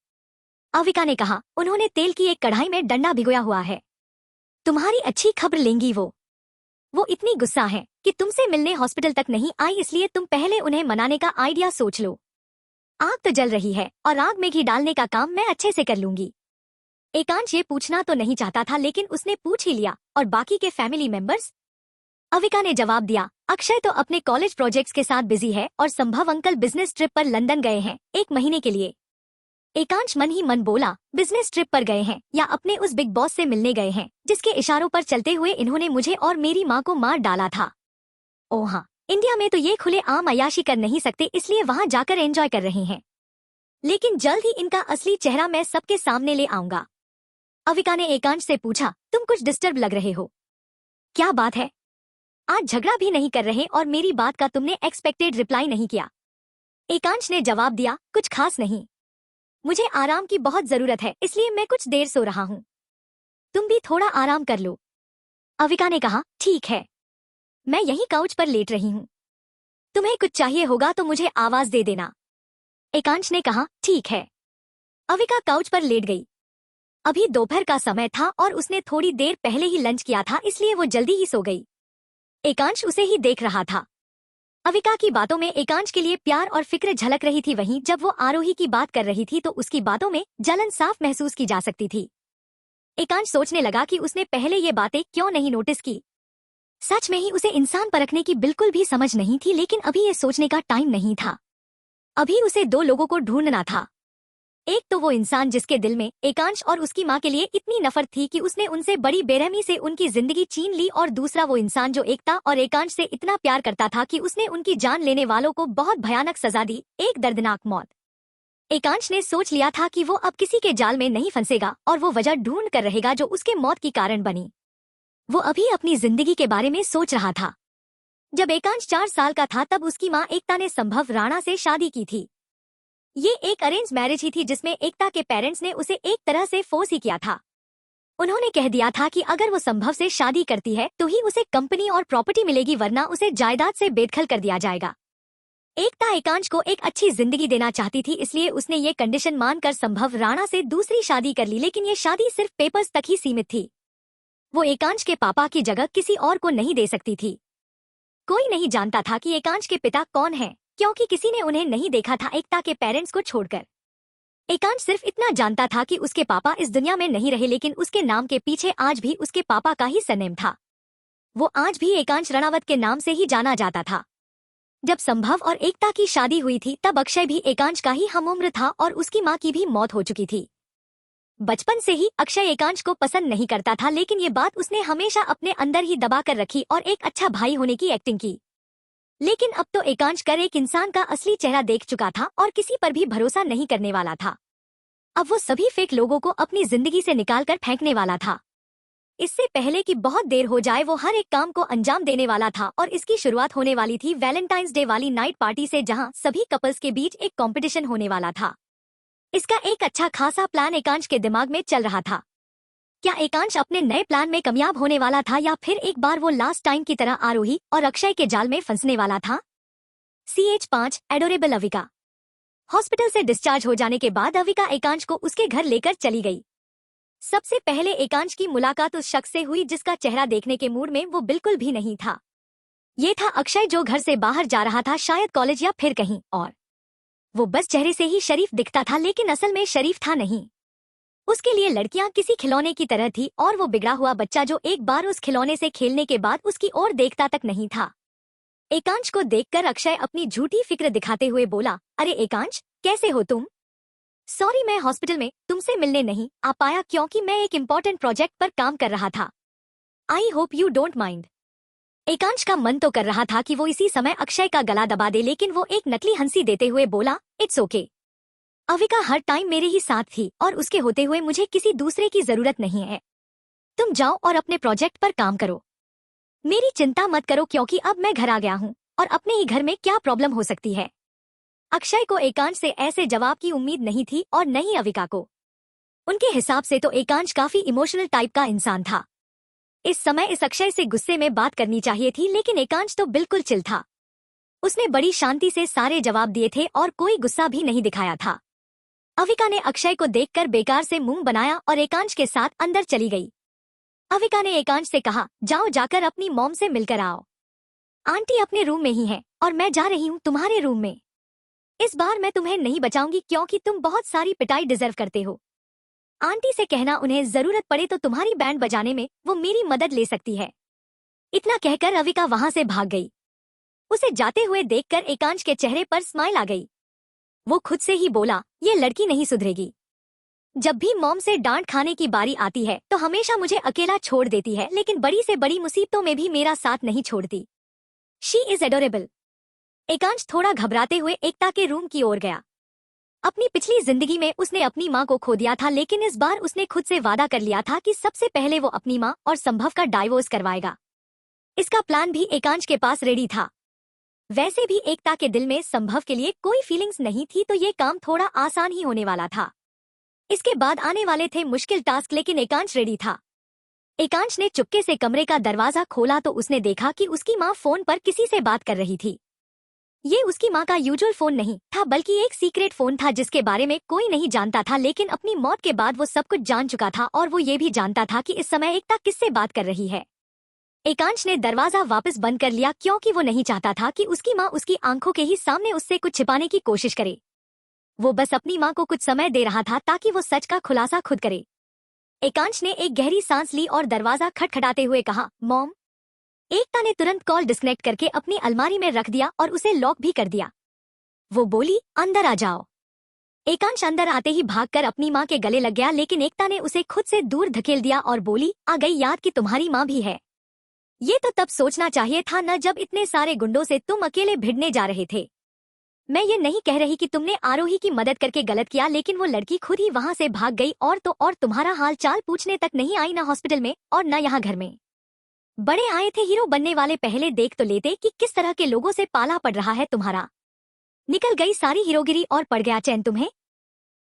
अविका ने कहा, उन्होंने तेल की एक कढ़ाई में डंडा भिगोया हुआ है। तुम्हारी अच्छी खबर लेंगी वो इतनी गुस्सा है कि तुमसे मिलने हॉस्पिटल तक नहीं आई, इसलिए तुम पहले उन्हें मनाने का आइडिया सोच लो। आग तो जल रही है और आग में घी डालने का काम मैं अच्छे से कर लूंगी। एकांश ये पूछना तो नहीं चाहता था, लेकिन उसने पूछ ही लिया। और बाकी के फैमिली मेंबर्स? अविका ने जवाब दिया, अक्षय तो अपने कॉलेज प्रोजेक्ट्स के साथ बिजी है और संभव अंकल बिजनेस ट्रिप पर लंदन गए हैं 1 महीने के लिए। एकांश मन ही मन बोला, बिजनेस ट्रिप पर गए हैं या अपने उस बिग बॉस से मिलने गए हैं जिसके इशारों पर चलते हुए इन्होंने मुझे और मेरी माँ को मार डाला था। ओह हाँ, इंडिया में तो ये खुले आम अय्याशी कर नहीं सकते, इसलिए वहाँ जाकर एंजॉय कर रहे हैं। लेकिन जल्द ही इनका असली चेहरा मैं सबके सामने ले आऊंगा। अविका ने एकांश से पूछा, तुम कुछ डिस्टर्ब लग रहे हो। क्या बात है? आज झगड़ा भी नहीं कर रहे और मेरी बात का तुमने एक्सपेक्टेड रिप्लाई नहीं किया। एकांश ने जवाब दिया, कुछ खास नहीं। मुझे आराम की बहुत जरूरत है, इसलिए मैं कुछ देर सो रहा हूँ। तुम भी थोड़ा आराम कर लो। अविका ने कहा, ठीक है, मैं यहीं काउच पर लेट रही हूँ। तुम्हें कुछ चाहिए होगा तो मुझे आवाज दे देना। एकांश ने कहा, ठीक है। अविका काउच पर लेट गई। अभी दोपहर का समय था और उसने थोड़ी देर पहले ही लंच किया था, इसलिए वो जल्दी ही सो गई। एकांश उसे ही देख रहा था। अविका की बातों में एकांश के लिए प्यार और फिक्र झलक रही थी, वहीं जब वो आरोही की बात कर रही थी तो उसकी बातों में जलन साफ महसूस की जा सकती थी। एकांश सोचने लगा कि उसने पहले ये बातें क्यों नहीं नोटिस की। सच में ही उसे इंसान परखने की बिल्कुल भी समझ नहीं थी, लेकिन अभी ये सोचने का टाइम नहीं था। अभी उसे 2 लोगों को ढूंढना था। एक तो वो इंसान जिसके दिल में एकांश और उसकी माँ के लिए इतनी नफरत थी कि उसने उनसे बड़ी बेरहमी से उनकी जिंदगी छीन ली, और दूसरा वो इंसान जो एकता और एकांश से इतना प्यार करता था कि उसने उनकी जान लेने वालों को बहुत भयानक सजा दी, एक दर्दनाक मौत। एकांश ने सोच लिया था कि वो अब किसी के जाल में नहीं फंसेगा और वो वजह ढूंढ कर रहेगा जो उसके मौत की कारण बनी। वो अभी अपनी जिंदगी के बारे में सोच रहा था। जब एकांश 4 साल का था तब उसकी माँ एकता ने संभव राणा से शादी की थी। ये एक अरेंज मैरिज ही थी जिसमें एकता के पेरेंट्स ने उसे एक तरह से फोर्स ही किया था। उन्होंने कह दिया था कि अगर वो संभव से शादी करती है तो ही उसे कंपनी और प्रॉपर्टी मिलेगी, वरना उसे जायदाद से बेदखल कर दिया जाएगा। एकता एकांश को एक अच्छी जिंदगी देना चाहती थी, इसलिए उसने ये कंडीशन मानकर संभव राणा से दूसरी शादी कर ली, लेकिन ये शादी सिर्फ पेपर्स तक ही सीमित थी। वो एकांश के पापा की जगह किसी और को नहीं दे सकती थी। कोई नहीं जानता था कि एकांश के पिता कौन हैं, क्योंकि किसी ने उन्हें नहीं देखा था एकता के पेरेंट्स को छोड़कर। एकांश सिर्फ इतना जानता था कि उसके पापा इस दुनिया में नहीं रहे, लेकिन उसके नाम के पीछे आज भी उसके पापा का ही सरनेम था। वो आज भी एकांश रणावत के नाम से ही जाना जाता था। जब संभव और एकता की शादी हुई थी तब अक्षय भी एकांश का ही हमउम्र था और उसकी माँ की भी मौत हो चुकी थी। बचपन से ही अक्षय एकांश को पसंद नहीं करता था, लेकिन ये बात उसने हमेशा अपने अंदर ही दबा कर रखी और एक अच्छा भाई होने की एक्टिंग की। लेकिन अब तो एकांश कर एक इंसान का असली चेहरा देख चुका था और किसी पर भी भरोसा नहीं करने वाला था। अब वो सभी फेक लोगों को अपनी जिंदगी से निकालकर फेंकने वाला था। इससे पहले कि बहुत देर हो जाए वो हर एक काम को अंजाम देने वाला था, और इसकी शुरुआत होने वाली थी वैलेंटाइंस डे वाली नाइट पार्टी से, जहां सभी कपल्स के बीच एक कंपटीशन होने वाला था। इसका एक अच्छा खासा प्लान एकांश के दिमाग में चल रहा था। क्या एकांश अपने नए प्लान में कामयाब होने वाला था या फिर एक बार वो लास्ट टाइम की तरह आरोही और अक्षय के जाल में फंसने वाला था? CH5 adorable Avika. हॉस्पिटल से डिस्चार्ज हो जाने के बाद अविका एकांश को उसके घर लेकर चली गई। सबसे पहले एकांश की मुलाकात उस शख्स से हुई जिसका चेहरा देखने के मूड में वो बिल्कुल भी नहीं था। ये था अक्षय, जो घर से बाहर जा रहा था, शायद कॉलेज या फिर कहीं और। वो बस चेहरे से ही शरीफ दिखता था, लेकिन असल में शरीफ था नहीं। उसके लिए लड़कियां किसी खिलौने की तरह थी और वो बिगड़ा हुआ बच्चा जो एक बार उस खिलौने से खेलने के बाद उसकी ओर देखता तक नहीं था। एकांश को देखकर अक्षय अपनी झूठी फिक्र दिखाते हुए बोला, अरे एकांश, कैसे हो तुम? सॉरी, मैं हॉस्पिटल में तुमसे मिलने नहीं आ पाया क्योंकि मैं एक इम्पोर्टेंट प्रोजेक्ट पर काम कर रहा था। I hope you don't mind. Ekansh का मन तो कर रहा था कि वो इसी समय अक्षय का गला दबा दे, लेकिन वो एक नकली हंसी देते हुए बोला, it's okay. Avika her time मेरे ही साथ थी और उसके होते हुए मुझे किसी दूसरे की जरूरत नहीं है। तुम जाओ और अपने प्रोजेक्ट पर काम करो। मेरी चिंता मत करो क्योंकि अब मैं घर आ गया हूँ और अपने ही घर में क्या प्रॉब्लम हो सकती है। अक्षय को एकांश से ऐसे जवाब की उम्मीद नहीं थी और न ही अविका को। उनके हिसाब से तो एकांश काफी इमोशनल टाइप का इंसान था। इस समय इस अक्षय से गुस्से में बात करनी चाहिए थी, लेकिन एकांश तो बिल्कुल चिल था। उसने बड़ी शांति से सारे जवाब दिए थे और कोई गुस्सा भी नहीं दिखाया था। अविका ने अक्षय को देखकर बेकार से मुंह बनाया और एकांश के साथ अंदर चली गई। अविका ने एकांश से कहा, जाओ जाकर अपनी मॉम से मिलकर आओ। आंटी अपने रूम में ही है और मैं जा रही हूँ तुम्हारे रूम में। इस बार मैं तुम्हें नहीं बचाऊंगी क्योंकि तुम बहुत सारी पिटाई डिजर्व करते हो। आंटी से कहना उन्हें जरूरत पड़े तो तुम्हारी बैंड बजाने में वो मेरी मदद ले सकती है। इतना कहकर अविका वहां से भाग गई। उसे जाते हुए देखकर एकांश के चेहरे पर स्माइल आ गई। वो खुद से ही बोला, ये लड़की नहीं सुधरेगी। जब भी मॉम से डांट खाने की बारी आती है तो हमेशा मुझे अकेला छोड़ देती है, लेकिन बड़ी से बड़ी मुसीबतों में भी मेरा साथ नहीं छोड़ती। She is adorable. एकांश थोड़ा घबराते हुए एकता के रूम की ओर गया। अपनी पिछली जिंदगी में उसने अपनी माँ को खो दिया था, लेकिन इस बार उसने खुद से वादा कर लिया था कि सबसे पहले वो अपनी माँ और संभव का डाइवोर्स करवाएगा। इसका प्लान भी एकांश के पास रेडी था। वैसे भी एकता के दिल में संभव के लिए कोई फीलिंग्स नहीं थी, तो ये काम थोड़ा आसान ही होने वाला था। इसके बाद आने वाले थे मुश्किल टास्क, लेकिन एकांश रेडी था। एकांश ने चुपके से कमरे का दरवाजा खोला तो उसने देखा कि उसकी माँ फोन पर किसी से बात कर रही थी। ये उसकी माँ का यूजुअल फोन नहीं था, बल्कि एक सीक्रेट फोन था जिसके बारे में कोई नहीं जानता था, लेकिन अपनी मौत के बाद वो सब कुछ जान चुका था और वो ये भी जानता था कि इस समय एकता किससे बात कर रही है। एकांश ने दरवाजा वापस बंद कर लिया क्योंकि वो नहीं चाहता था कि उसकी माँ उसकी आंखों के ही सामने उससे कुछ छिपाने की कोशिश करे। वो बस अपनी माँ को कुछ समय दे रहा था ताकि वो सच का खुलासा खुद करे। एकांश ने एक गहरी सांस ली और दरवाजा खटखटाते हुए कहा, मॉम। एकता ने तुरंत कॉल डिस्कनेक्ट करके अपनी अलमारी में रख दिया और उसे लॉक भी कर दिया। वो बोली, अंदर आ जाओ। एकांश अंदर आते ही भागकर अपनी माँ के गले लग गया, लेकिन एकता ने उसे खुद से दूर धकेल दिया और बोली, आ गई याद कि तुम्हारी माँ भी है। ये तो तब सोचना चाहिए था न, जब इतने सारे गुंडों से तुम अकेले भिड़ने जा रहे थे। मैं ये नहीं कह रही कि तुमने आरोही की मदद करके गलत किया, लेकिन वो लड़की खुद ही वहां से भाग गई और तो और तुम्हारा हाल चाल पूछने तक नहीं आई, न हॉस्पिटल में और न यहाँ घर में। बड़े आए थे हीरो बनने वाले, पहले देख तो लेते कि किस तरह के लोगों से पाला पड़ रहा है तुम्हारा। निकल गई सारी हीरोगिरी और पड़ गया चैन तुम्हें।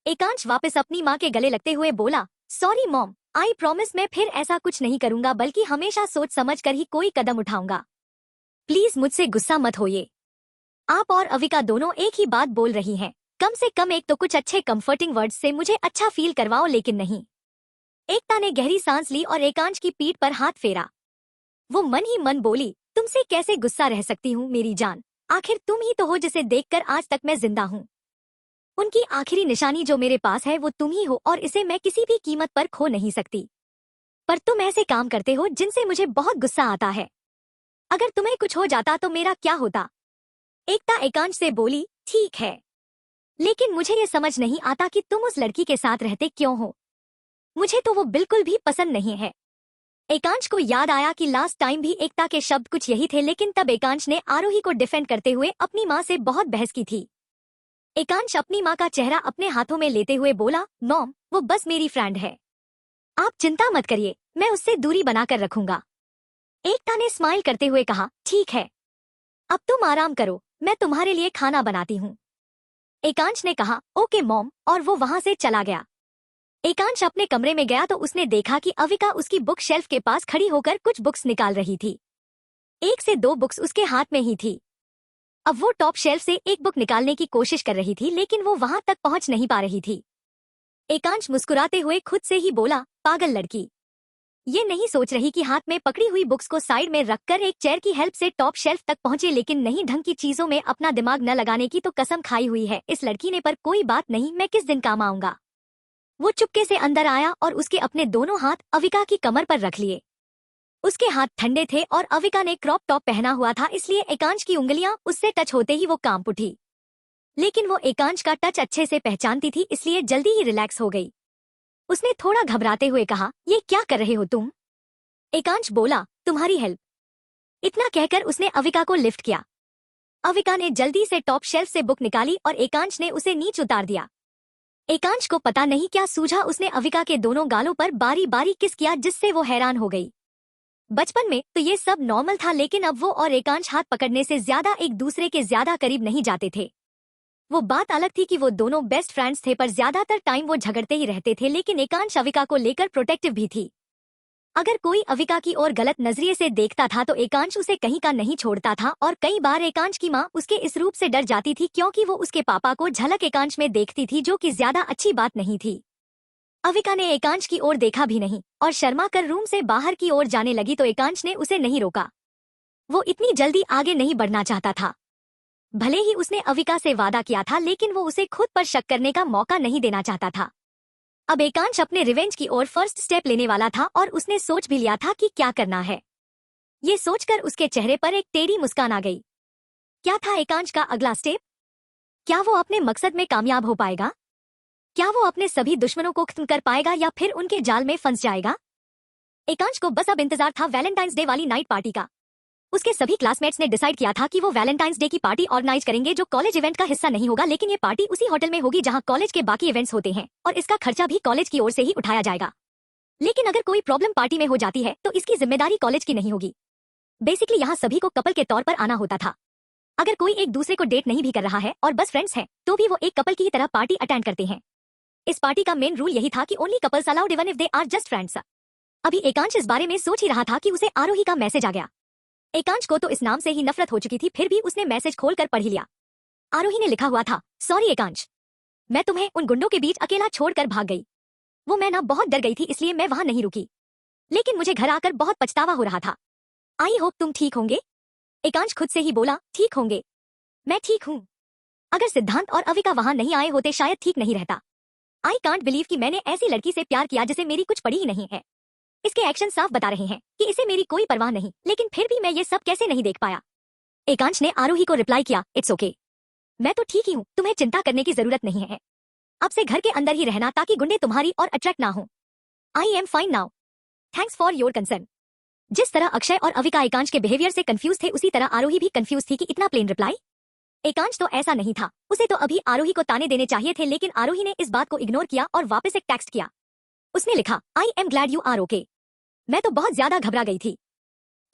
एकांश वापस अपनी माँ के गले लगते हुए बोला, सॉरी मॉम, आई प्रॉमिस मैं फिर ऐसा कुछ नहीं करूंगा, बल्कि हमेशा सोच समझ कर ही कोई कदम उठाऊंगा। प्लीज मुझसे गुस्सा मत होइए। आप और अविका दोनों एक ही बात बोल रही हैं। कम से कम एक तो कुछ अच्छे कंफर्टिंग वर्ड्स से मुझे अच्छा फील करवाओ, लेकिन नहीं। एकता ने गहरी सांस ली और एकांश की पीठ पर हाथ फेरा। वो मन ही मन बोली, तुमसे कैसे गुस्सा रह सकती हूँ मेरी जान, आखिर तुम ही तो हो जिसे देखकर आज तक मैं जिंदा हूँ। उनकी आखिरी निशानी जो मेरे पास है वो तुम ही हो और इसे मैं किसी भी कीमत पर खो नहीं सकती। पर तुम ऐसे काम करते हो जिनसे मुझे बहुत गुस्सा आता है। अगर तुम्हें कुछ हो जाता तो मेरा क्या होता? एकता एकांश से बोली, ठीक है, लेकिन मुझे ये समझ नहीं आता कि तुम उस लड़की के साथ रहते क्यों हो। मुझे तो वो बिल्कुल भी पसंद नहीं है। एकांश को याद आया कि लास्ट टाइम भी एकता के शब्द कुछ यही थे, लेकिन तब एकांश ने आरोही को डिफेंड करते हुए अपनी माँ से बहुत बहस की थी। एकांश अपनी माँ का चेहरा अपने हाथों में लेते हुए बोला, मॉम, वो बस मेरी फ्रेंड है, आप चिंता मत करिए, मैं उससे दूरी बनाकर रखूंगा। एकता ने स्माइल करते हुए कहा, ठीक है, अब तुम आराम करो, मैं तुम्हारे लिए खाना बनाती हूँ। एकांश ने कहा, ओके मॉम, और वो वहां से चला गया। एकांश अपने कमरे में गया तो उसने देखा कि अविका उसकी बुक शेल्फ के पास खड़ी होकर कुछ बुक्स निकाल रही थी। 1 से 2 बुक्स उसके हाथ में ही थी। अब वो टॉप शेल्फ से एक बुक निकालने की कोशिश कर रही थी, लेकिन वो वहां तक पहुंच नहीं पा रही थी। एकांश मुस्कुराते हुए खुद से ही बोला, पागल लड़की, ये नहीं सोच रही कि हाथ में पकड़ी हुई बुक्स को साइड में रखकर एक चेयर की हेल्प से टॉप शेल्फ तक पहुंचे, लेकिन नहीं, ढंग की चीजों में अपना दिमाग न लगाने की तो कसम खाई हुई है इस लड़की ने। पर कोई बात नहीं, मैं किस दिन काम आऊंगा। वो चुपके से अंदर आया और उसके अपने दोनों हाथ अविका की कमर पर रख लिए। उसके हाथ ठंडे थे और अविका ने क्रॉप टॉप पहना हुआ था, इसलिए एकांश की उंगलियां उससे टच होते ही वो कांप उठी। लेकिन वो एकांश का टच अच्छे से पहचानती थी, इसलिए जल्दी ही रिलैक्स हो गई। उसने थोड़ा घबराते हुए कहा, ये क्या कर रहे हो तुम? एकांश बोला, तुम्हारी हेल्प। इतना कहकर उसने अविका को लिफ्ट किया। अविका ने जल्दी से टॉप शेल्फ से बुक निकाली और एकांश ने उसे नीचे उतार दिया। एकांश को पता नहीं क्या सूझा, उसने अविका के दोनों गालों पर बारी बारी किस किया जिससे वो हैरान हो गई। बचपन में तो ये सब नॉर्मल था, लेकिन अब वो और एकांश हाथ पकड़ने से ज्यादा एक दूसरे के ज्यादा करीब नहीं जाते थे। वो बात अलग थी कि वो दोनों बेस्ट फ्रेंड्स थे, पर ज्यादातर टाइम वो झगड़ते ही रहते थे। लेकिन एकांश अविका को लेकर प्रोटेक्टिव भी थी। अगर कोई अविका की ओर गलत नजरिए से देखता था तो एकांश उसे कहीं का नहीं छोड़ता था, और कई बार एकांश की माँ उसके इस रूप से डर जाती थी क्योंकि वो उसके पापा को झलक एकांश में देखती थी, जो कि ज्यादा अच्छी बात नहीं थी। अविका ने एकांश की ओर देखा भी नहीं और शर्मा कर रूम से बाहर की ओर जाने लगी तो एकांश ने उसे नहीं रोका। वो इतनी जल्दी आगे नहीं बढ़ना चाहता था। भले ही उसने अविका से वादा किया था, लेकिन वो उसे खुद पर शक करने का मौका नहीं देना चाहता था। अब एकांश अपने रिवेंज की ओर फर्स्ट स्टेप लेने वाला था और उसने सोच भी लिया था कि क्या करना है। ये सोचकर उसके चेहरे पर एक टेढ़ी मुस्कान आ गई। क्या था एकांश का अगला स्टेप? क्या वो अपने मकसद में कामयाब हो पाएगा? क्या वो अपने सभी दुश्मनों को खत्म कर पाएगा या फिर उनके जाल में फंस जाएगा? एकांश को बस अब इंतजार था वैलेंटाइंस डे वाली नाइट पार्टी का। उसके सभी क्लासमेट्स ने डिसाइड किया था कि वो वैलेंटाइंस डे की पार्टी ऑर्गेनाइज करेंगे, जो कॉलेज इवेंट का हिस्सा नहीं होगा, लेकिन ये पार्टी उसी होटल में होगी जहां कॉलेज के बाकी इवेंट्स होते हैं, और इसका खर्चा भी कॉलेज की ओर से ही उठाया जाएगा। लेकिन अगर कोई प्रॉब्लम पार्टी में हो जाती है तो इसकी जिम्मेदारी कॉलेज की नहीं होगी। बेसिकली यहाँ सभी को कपल के तौर पर आना होता था। अगर कोई एक दूसरे को डेट नहीं भी कर रहा है और बस फ्रेंड्स है तो भी वो एक कपल की तरह पार्टी अटेंड करते हैं। इस पार्टी का मेन रूल यही था कि only couples allowed even if they are just friends. अभी एकांश इस बारे में सोच ही रहा था कि उसे आरोही का मैसेज आ गया। एकांश को तो इस नाम से ही नफरत हो चुकी थी, फिर भी उसने मैसेज खोलकर पढ़ ही लिया। आरोही ने लिखा हुआ था, सॉरी एकांश, मैं तुम्हें उन गुंडों के बीच अकेला छोड़कर भाग गई। वो मैं ना बहुत डर गई थी, इसलिए मैं वहां नहीं रुकी, लेकिन मुझे घर आकर बहुत पछतावा हो रहा था। आई होप तुम ठीक होंगे। एकांश खुद से ही बोला, ठीक होंगे, मैं ठीक हूँ। अगर सिद्धांत और अविका वहां नहीं आए होते शायद ठीक नहीं रहता। आई कांट बिलीव कि मैंने ऐसी लड़की से प्यार किया जिसे मेरी कुछ पड़ी ही नहीं है। इसके एक्शन साफ बता रहे हैं कि इसे मेरी कोई परवाह नहीं, लेकिन फिर भी मैं ये सब कैसे नहीं देख पाया। एकांश ने आरोही को रिप्लाई किया, इट्स ओके, मैं तो ठीक ही हूँ, तुम्हें चिंता करने की जरूरत नहीं है। अब से घर के अंदर ही रहना ताकि गुंडे तुम्हारी और अट्रैक्ट ना हो। I am fine now, thanks for your concern. जिस तरह अक्षय और अविका एकांश के बिहेवियर से कंफ्यूज थे, उसी तरह आरोही भी कंफ्यूज थी कि इतना प्लेन रिप्लाई। एकांश तो ऐसा नहीं था, उसे तो अभी आरोही को ताने देने चाहिए थे, लेकिन आरोही ने इस बात को इग्नोर किया और वापस एक टेक्स्ट किया। उसने लिखा, I am glad you are okay, मैं तो बहुत ज्यादा घबरा गई थी।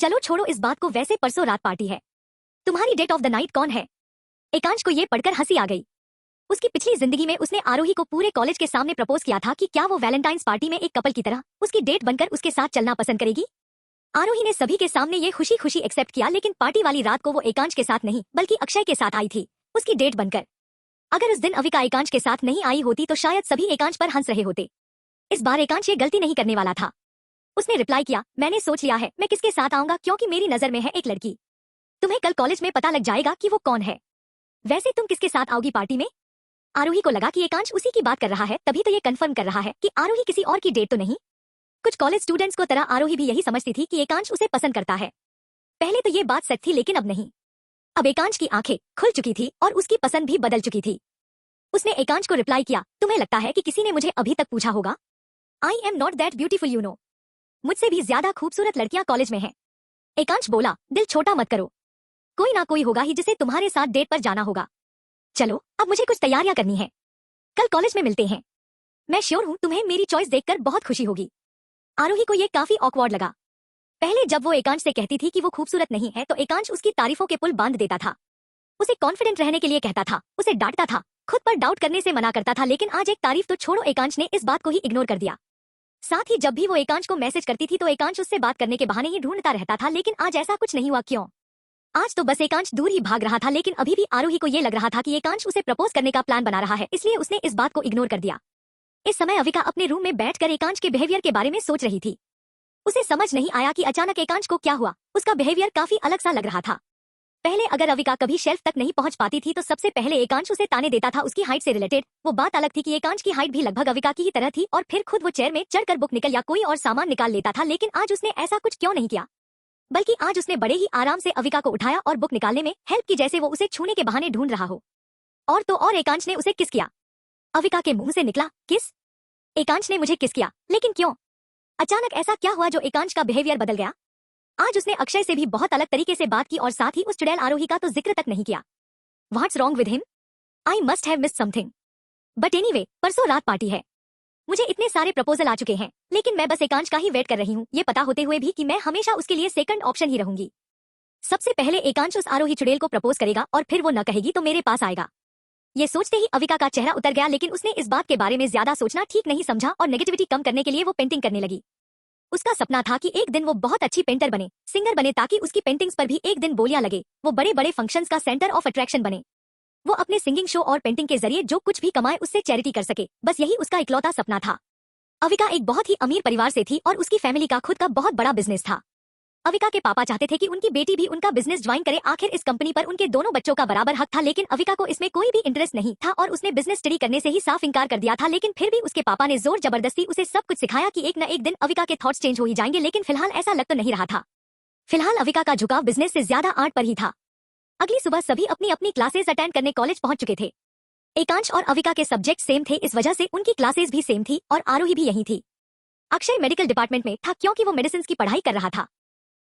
चलो छोड़ो इस बात को, वैसे परसों रात पार्टी है, तुम्हारी डेट ऑफ द नाइट कौन है? एकांश को ये पढ़कर हंसी आ गई। उसकी पिछली जिंदगी में उसने आरोही को पूरे कॉलेज के सामने प्रपोज किया था कि क्या वो वैलेंटाइंस पार्टी में एक कपल की तरह उसकी डेट बनकर उसके साथ चलना पसंद करेगी। आरोही ने सभी के सामने ये खुशी खुशी एक्सेप्ट किया, लेकिन पार्टी वाली रात को वो एकांश के साथ नहीं बल्कि अक्षय के साथ आई थी, उसकी डेट बनकर। अगर उस दिन अविका एकांश के साथ नहीं आई होती तो शायद सभी एकांश पर हंस रहे होते। इस बार एकांश ये गलती नहीं करने वाला था। उसने रिप्लाई किया, मैंने सोच लिया है मैं किसके साथ आऊंगा, क्योंकि मेरी नजर में है एक लड़की। तुम्हें कल कॉलेज में पता लग जाएगा कि वो कौन है। वैसे तुम किसके साथ आओगी पार्टी में? आरोही को लगा कि एकांश उसी की बात कर रहा है, तभी तो ये कंफर्म कर रहा है कि आरोही किसी और की डेट तो नहीं। कुछ कॉलेज स्टूडेंट्स को तरह आरोही भी यही समझती थी कि एकांश उसे पसंद करता है। पहले तो ये बात सच थी, लेकिन अब नहीं। अब एकांश की आंखें खुल चुकी थी और उसकी पसंद भी बदल चुकी थी। उसने एकांश को रिप्लाई किया, तुम्हें लगता है कि किसी ने मुझे अभी तक पूछा होगा? I am not that beautiful you know, मुझसे भी ज्यादा खूबसूरत लड़कियां कॉलेज में हैं। एकांश बोला, दिल छोटा मत करो, कोई ना कोई होगा ही जिसे तुम्हारे साथ डेट पर जाना होगा। चलो अब मुझे कुछ तैयारियां करनी है, कल कॉलेज में मिलते हैं। मैं श्योर हूँ तुम्हें मेरी चॉइस देखकर बहुत खुशी होगी। आरोही को ये काफी ऑकवर्ड लगा। पहले जब वो एकांश से कहती थी कि वो खूबसूरत नहीं है तो एकांश उसकी तारीफों के पुल बांध देता था, उसे कॉन्फिडेंट रहने के लिए कहता था, उसे डांटता था, खुद पर डाउट करने से मना करता था। लेकिन आज एक तारीफ तो छोड़ो, एकांश ने इस बात को ही इग्नोर कर दिया। साथ ही जब भी वो एकांश को मैसेज करती थी तो एकांश उससे बात करने के बहाने ही ढूंढता रहता था, लेकिन आज ऐसा कुछ नहीं हुआ। क्यों? आज तो बस एकांश दूर ही भाग रहा था, लेकिन अभी भी आरोही को ये लग रहा था कि एकांश उसे प्रपोज करने का प्लान बना रहा है, इसलिए उसने इस बात को इग्नोर कर दिया। इस समय अविका अपने रूम में बैठकर एकांश के बिहेवियर के बारे में सोच रही थी। उसे समझ नहीं आया कि अचानक एकांश को क्या हुआ, उसका बिहेवियर काफी अलग सा लग रहा था। पहले अगर अविका कभी शेल्फ तक नहीं पहुंच पाती थी तो सबसे पहले एकांश उसे ताने देता था उसकी हाइट से रिलेटेड। वो बात अलग थी कि एकांश की हाइट भी लगभग अविका की ही तरह थी और फिर खुद वो चेयर में चढ़कर बुक निकल या कोई और सामान निकाल लेता था, लेकिन आज उसने ऐसा कुछ क्यों नहीं किया, बल्कि आज उसने बड़े ही आराम से अविका को उठाया और बुक निकालने में हेल्प की, जैसे वो उसे छूने के बहाने ढूंढ रहा हो। और तो और एकांश ने उसे किस किया। अविका के मुंह से निकला, किस? एकांश ने मुझे किस किया, लेकिन क्यों? अचानक ऐसा क्या हुआ जो एकांश का बिहेवियर बदल गया? आज उसने अक्षय से भी बहुत अलग तरीके से बात की और साथ ही उस चुड़ैल आरोही का तो जिक्र तक नहीं किया। What's wrong with him? I must have missed something. But anyway, परसों रात पार्टी है। मुझे इतने सारे प्रपोजल आ चुके हैं, लेकिन मैं बस एकांश का ही वेट कर रही हूँ, ये पता होते हुए भी कि मैं हमेशा उसके लिए सेकंड ऑप्शन ही रहूंगी। सबसे पहले एकांश उस आरोही चुड़ैल को प्रपोज करेगा और फिर वो न कहेगी तो मेरे पास आएगा। ये सोचते ही अविका का चेहरा उतर गया, लेकिन उसने इस बात के बारे में ज्यादा सोचना ठीक नहीं समझा और नेगेटिविटी कम करने के लिए वो पेंटिंग करने लगी। उसका सपना था कि एक दिन वो बहुत अच्छी पेंटर बने, सिंगर बने, ताकि उसकी पेंटिंग्स पर भी एक दिन बोलियां लगे, वो बड़े बड़े फंक्शंस का सेंटर ऑफ अट्रैक्शन बने। वो अपने सिंगिंग शो और पेंटिंग के जरिए जो कुछ भी कमाए उससे चैरिटी कर सके, बस यही उसका इकलौता सपना था। अविका एक बहुत ही अमीर परिवार से थी और उसकी फैमिली का खुद का बहुत बड़ा बिजनेस था। अविका के पापा चाहते थे कि उनकी बेटी भी उनका बिजनेस ज्वाइन करे। आखिर इस कंपनी पर उनके दोनों बच्चों का बराबर हक था, लेकिन अविका को इसमें कोई भी इंटरेस्ट नहीं था और उसने बिजनेस स्टडी करने से ही साफ इनकार कर दिया था। लेकिन फिर भी उसके पापा ने जोर जबरदस्ती उसे सब कुछ सिखाया कि एक न एक दिन अविका के थॉट्स चेंज हो ही जाएंगे, लेकिन फिलहाल ऐसा लग तो नहीं रहा था। फिलहाल अविका का झुकाव बिजनेस से ज्यादा आर्ट पर ही था। अगली सुबह सभी अपनी अपनी क्लासेस अटेंड करने कॉलेज पहुंच चुके थे। एकांश और अविका के सब्जेक्ट सेम थे, इस वजह से उनकी क्लासेस भी सेम थी और आरोही भी यही थी। अक्षय मेडिकल डिपार्टमेंट में था क्योंकि वो मेडिसिन की पढ़ाई कर रहा था।